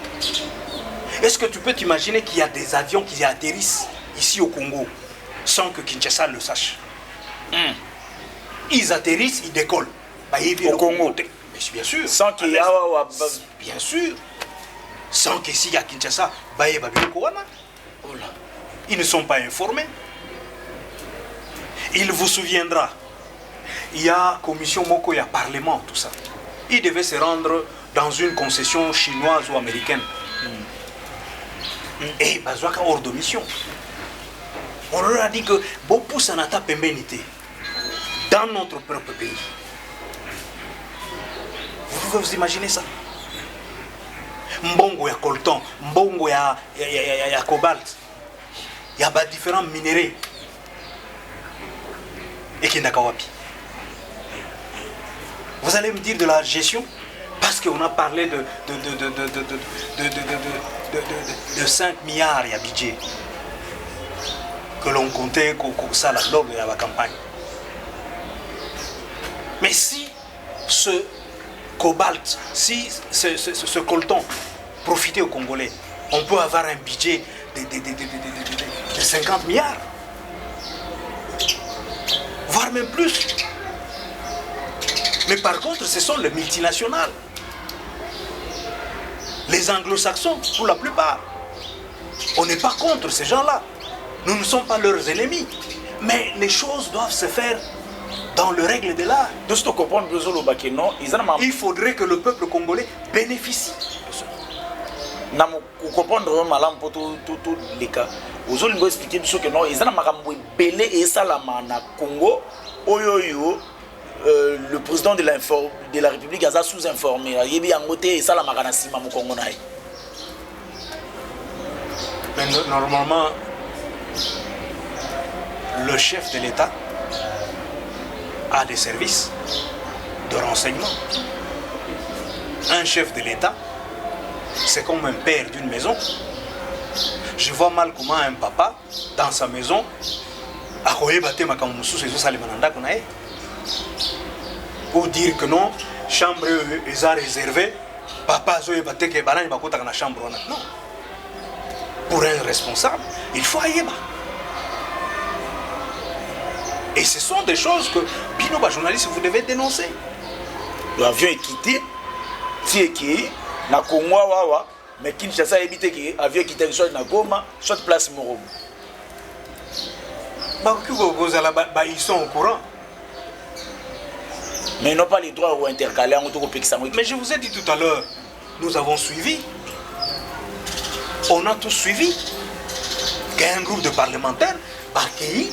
S3: Est-ce que tu peux t'imaginer qu'il y a des avions qui atterrissent ici au Congo sans que Kinshasa le sache? Ils atterrissent, ils décollent.
S2: Au Congo?
S3: Mais bien sûr.
S2: Sans qu'il y ait...
S3: Bien sûr. Sans qu'ici à Kinshasa, ils ne sont pas informés. Il vous souviendra, il y a commission Moko, il y a parlement, tout ça. Ils devaient se rendre dans une concession chinoise ou américaine. Et Bazouaka hors de mission. On leur a dit que Bopou Sanata Pembenité dans notre propre pays. Vous pouvez vous imaginer ça? Mbongo ya coltan, mbongo ya cobalt. Il y a différents minéraux. Et Kindakawapi. Vous allez me dire de la gestion? Parce qu'on a parlé de 5 milliards de budget que l'on comptait comme ça lors de la campagne. Mais si ce cobalt, si ce coltan profitait aux Congolais, on peut avoir un budget de 50 milliards, voire même plus. Mais par contre, ce sont les multinationales, les anglo-saxons pour la plupart. On n'est pas contre ces gens-là. Nous ne sommes pas leurs ennemis. Mais les choses doivent se faire dans le règle de l'art. Il faudrait que le peuple congolais bénéficie de ce.
S2: Pour comprendre malam pour tous les cas. Vous allez expliquer que non, ils ont makambo belé et salama na Congo. Le président de la République a sous-informé. Il y a un côté et salama na sima mu Congo naï.
S3: Mais normalement, le chef de l'État a des services de renseignement. Un chef de l'État, c'est comme un père d'une maison. Je vois mal comment un papa, dans sa maison, pour dire que non, chambre est réservée, papa est chambre. Non. Pour un responsable, il faut aller bas. Et ce sont des choses que, Bino, journaliste, vous devez dénoncer.
S2: L'avion est quitté, si est qui, na Congo wawa, mais Kinshasa évité que l'avion quitté soit na Goma, soit place Morobo.
S3: Ils sont au courant.
S2: Mais ils n'ont pas les droits ou intercalés en autour.
S3: Mais je vous ai dit tout à l'heure, nous avons suivi. On a tous suivi qu'il y a un groupe de parlementaires accueillis.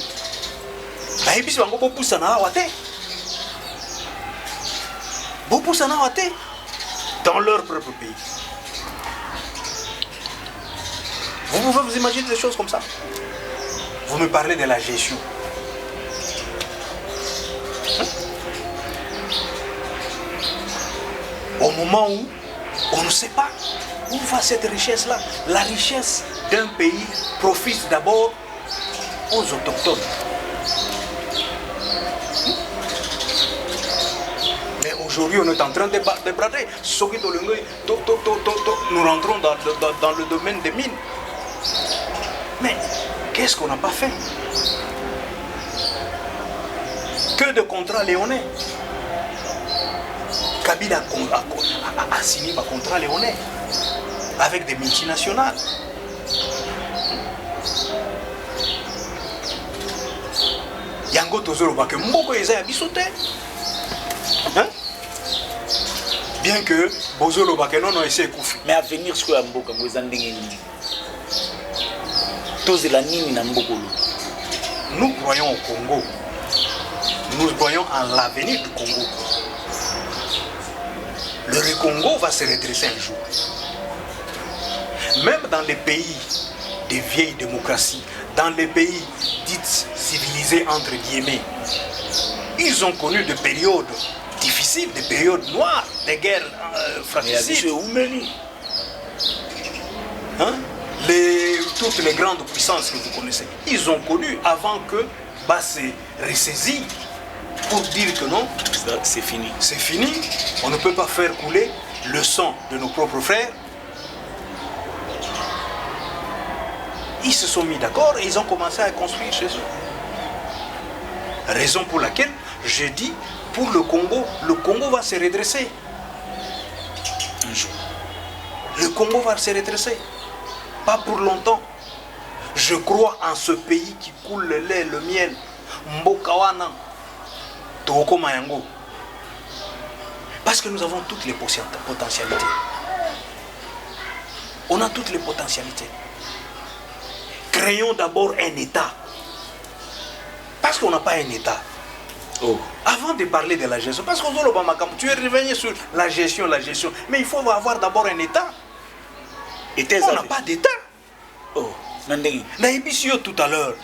S3: Dans leur propre pays. Vous pouvez vous imaginer des choses comme ça. Vous me parlez de la gestion. Au moment où on ne sait pas où va cette richesse-là. La richesse d'un pays profite d'abord aux autochtones. Mais aujourd'hui, on est en train de brader. Nous rentrons dans le domaine des mines. Mais qu'est-ce qu'on n'a pas fait? Que de contrats léonais. Kabila a signé un contrat léonais avec des multinationales. Yango Tozoro Bake Mboko Eza Bisote. Bien que Bozolo Bake non essaie Koufi.
S2: Mais à venir ce que Mboko Mwezandengeni. Tous la nini na Mboko.
S3: Nous croyons au Congo. Nous croyons en l'avenir du Congo. Le Congo va se redresser un jour. Même dans les pays des vieilles démocraties, dans les pays dites civilisés entre guillemets, ils ont connu des périodes difficiles, des périodes noires, des guerres fratricides. Toutes les grandes puissances que vous connaissez, ils ont connu avant que Bas se ressaisit pour dire que non,
S2: c'est fini.
S3: C'est fini, on ne peut pas faire couler le sang de nos propres frères. Ils se sont mis d'accord et ils ont commencé à construire chez eux. Raison pour laquelle je dis, pour le Congo va se redresser. Un jour. Le Congo va se redresser. Pas pour longtemps. Je crois en ce pays qui coule le lait, le miel. Mbokawana. Toko Mayango. Parce que nous avons toutes les potentialités. On a toutes les potentialités. Créons d'abord un État. Parce qu'on n'a pas un État.
S2: Oh.
S3: Avant de parler de la gestion, parce que tu es revenu sur la gestion, mais il faut avoir d'abord un État. On n'a pas d'État.
S2: Oh.
S3: Naïbisio tout à l'heure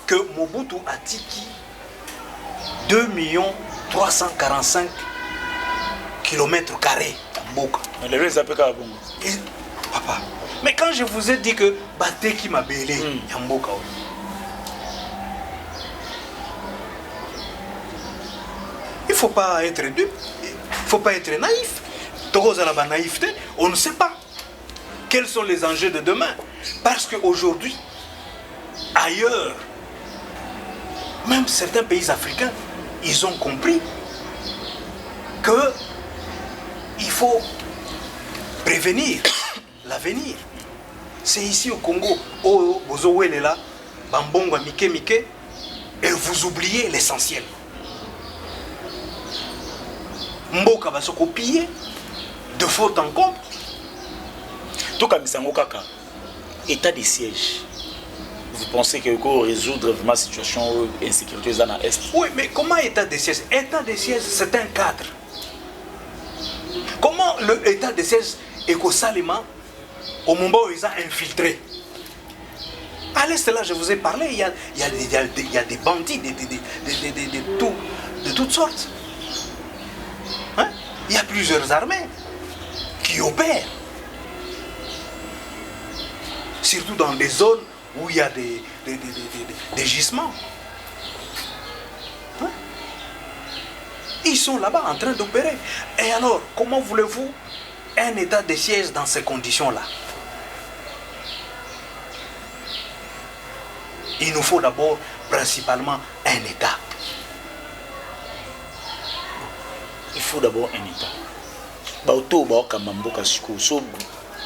S3: que Mobutu a tiki 2 345 km² à Mboka. Papa, mais quand je vous ai dit que Bateki m'a belé à Mboka, faut pas être dupe, il ne faut pas être naïf. La naïveté, on ne sait pas quels sont les enjeux de demain. Parce qu'aujourd'hui, ailleurs, même certains pays africains, ils ont compris qu'il faut prévenir l'avenir. C'est ici au Congo, au Bozowele là, Bambongo, Mike Mike, et vous oubliez l'essentiel. Mboka va se copier de faute en compte.
S2: Tout comme ça, état de siège. Vous pensez qu'il faut résoudre vraiment la situation d'insécurité dans l'Est?
S3: Oui, mais comment état de siège? État de siège, c'est un cadre. Comment l'état de siège est qu'au au moment où ils ont infiltré? À l'Est, là, je vous ai parlé, il y a des bandits de toutes sortes. Hein? Il y a plusieurs armées qui opèrent. Surtout dans des zones où il y a des gisements. Hein? Ils sont là-bas en train d'opérer. Et alors, comment voulez-vous un état de siège dans ces conditions-là? Il nous faut d'abord, principalement, un État.
S2: Il faut d'abord un État.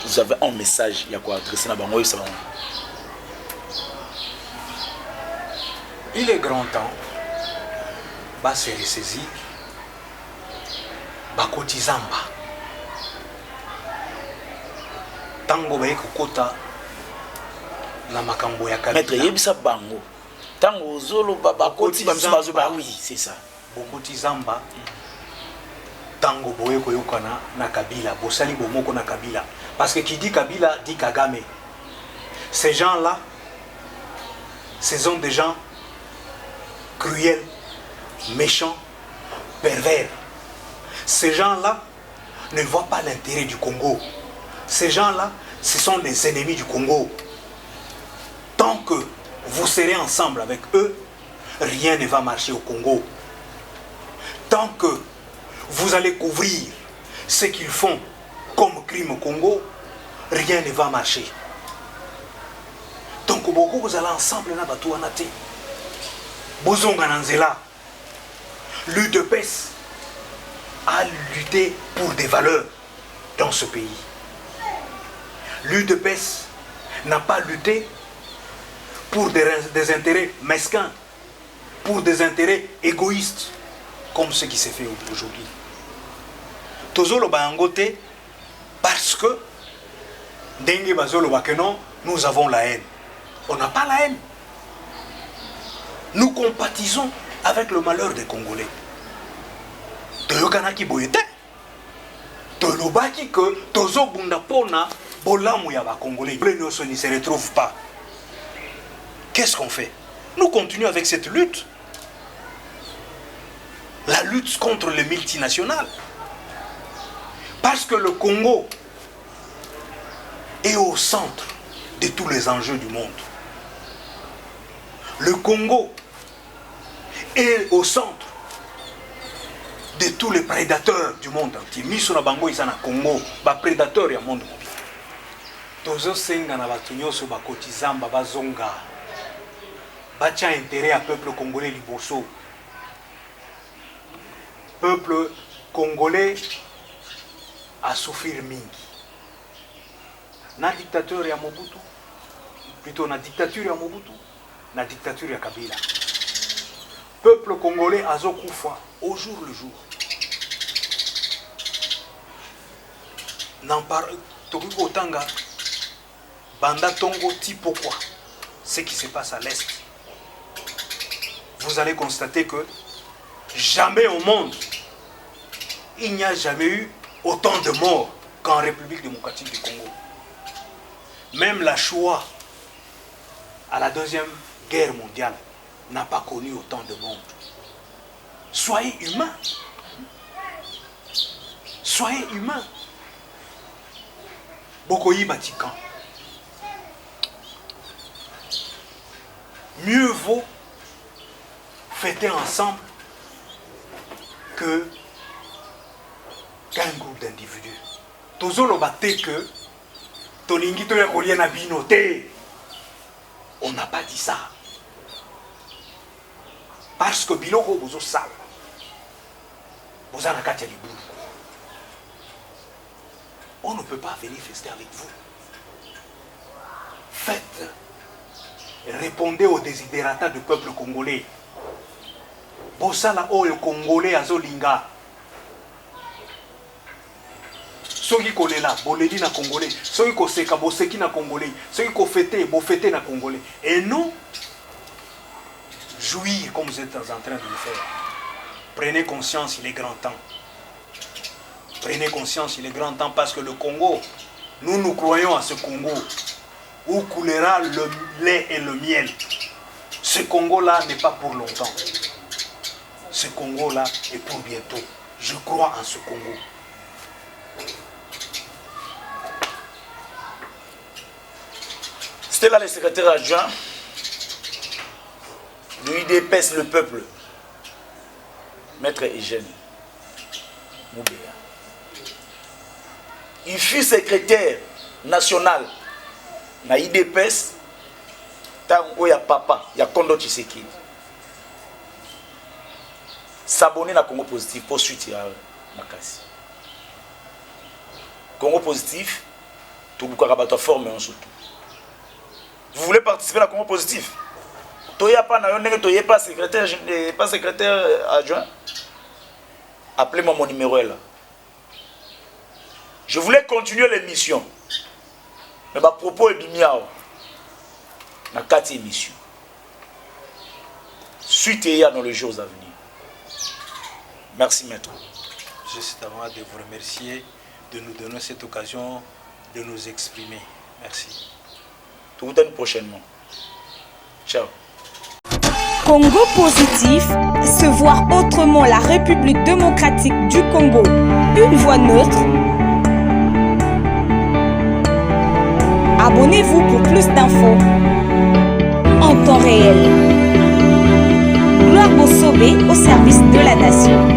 S2: Vous avez un message à quoi adresser à Bango.
S3: Il est grand temps de se ressaisir, de kotizamba. Tango ba ekokota na makambo ya kabila.
S2: Maître yebisa bango. Tango zolo baba koti bamso ba oui, c'est ça.
S3: Bokotizamba. Tango boye koyokana na Kabila, bosali bomoko na Kabila. Parce que qui dit Kabila dit Kagame. Ces gens-là, ce sont des gens cruels, méchants, pervers. Ces gens-là ne voient pas l'intérêt du Congo. Ces gens-là, ce sont des ennemis du Congo. Tant que vous serez ensemble avec eux, rien ne va marcher au Congo. Tant que vous allez couvrir ce qu'ils font comme crime au Congo, rien ne va marcher. Donc, beaucoup vous allez ensemble na batu anate. Bozonga nanzela. L'UDPS a lutté pour des valeurs dans ce pays. L'UDPS n'a pas lutté pour des intérêts mesquins, pour des intérêts égoïstes, comme ce qui s'est fait aujourd'hui. Tozolo Bayangote, parce que Dengue Bazolo Bakenon, nous avons la haine. On n'a pas la haine. Nous compatisons avec le malheur des Congolais. Toyokanaki Boyete, Tolobaki que Tozo Bundapona, Bolamu Yaba Congolais, les ne se retrouvent pas. Qu'est-ce qu'on fait? Nous continuons avec cette lutte. La lutte contre les multinationales. Parce que le Congo est au centre de tous les enjeux du monde. Le Congo est au centre de tous les prédateurs du monde entier. Misuna bango isana Congo, ba prédateurs ya monde mobile. Tozo senga na batu nyoso bakotizamba bazonga. Batia intérêt à peuple congolais liboso. Peuple congolais a souffert mingi. Na dictateur ya Mobutu, plutôt na dictature ya Mobutu, na dictature ya Kabila. Peuple congolais a zokufa au jour le jour. Tokuko Otanga, Banda Tongo ti pourquoi ce qui se passe à l'Est. Vous allez constater que jamais au monde, il n'y a jamais eu autant de morts qu'en République démocratique du Congo. Même la Shoah, à la Deuxième Guerre mondiale, n'a pas connu autant de monde. Soyez humains. Soyez humains. Bokoyi Batikan. Mieux vaut fêter ensemble qu'un groupe d'individus. Tozolo batte que tolingi to ya kolia na binoté. On n'a pas dit ça. Parce que biloko bozo sala. Bozana katia libu. On ne peut pas venir fester avec vous. Faites. Répondez aux désidératas du peuple congolais. Bosala oyo congolais azolinga. Soki kolela, boleli na congolais. Soki koseka, boseki na congolais. Soki kofete, bofete na congolais. Et non, jouir comme vous êtes en train de le faire. Prenez conscience, il est grand temps. Prenez conscience, il est grand temps parce que le Congo, nous croyons à ce Congo où coulera le lait et le miel. Ce Congo-là n'est pas pour longtemps. Ce Congo-là est pour bientôt. Je crois en ce Congo.
S2: C'était là le secrétaire adjoint de l'UDPS, le peuple, Maître Eugène Moubéa. Il fut secrétaire national na IDPS, tango ya papa, ya Kondo Tshisekedi. S'abonner na Congo Positif pour suite à Makasi. Congo Positif, tout le monde forme en surtout. Vous voulez participer à la Congo Positif? Toya pas na yonne, toya pas secrétaire adjoint. Appelez-moi, mon numéro est là. Je voulais continuer l'émission. Mais ma propos est bimiao. Dans 4 émissions. Suite et dans les jours à venir. Merci, maître.
S3: Juste avant de vous remercier de nous donner cette occasion de nous exprimer. Merci.
S2: Tout le temps prochainement. Ciao.
S1: Congo Positif, se voir autrement la République démocratique du Congo, une voix neutre. Abonnez-vous pour plus d'infos en temps réel. Gloire Bosobé au service de la nation.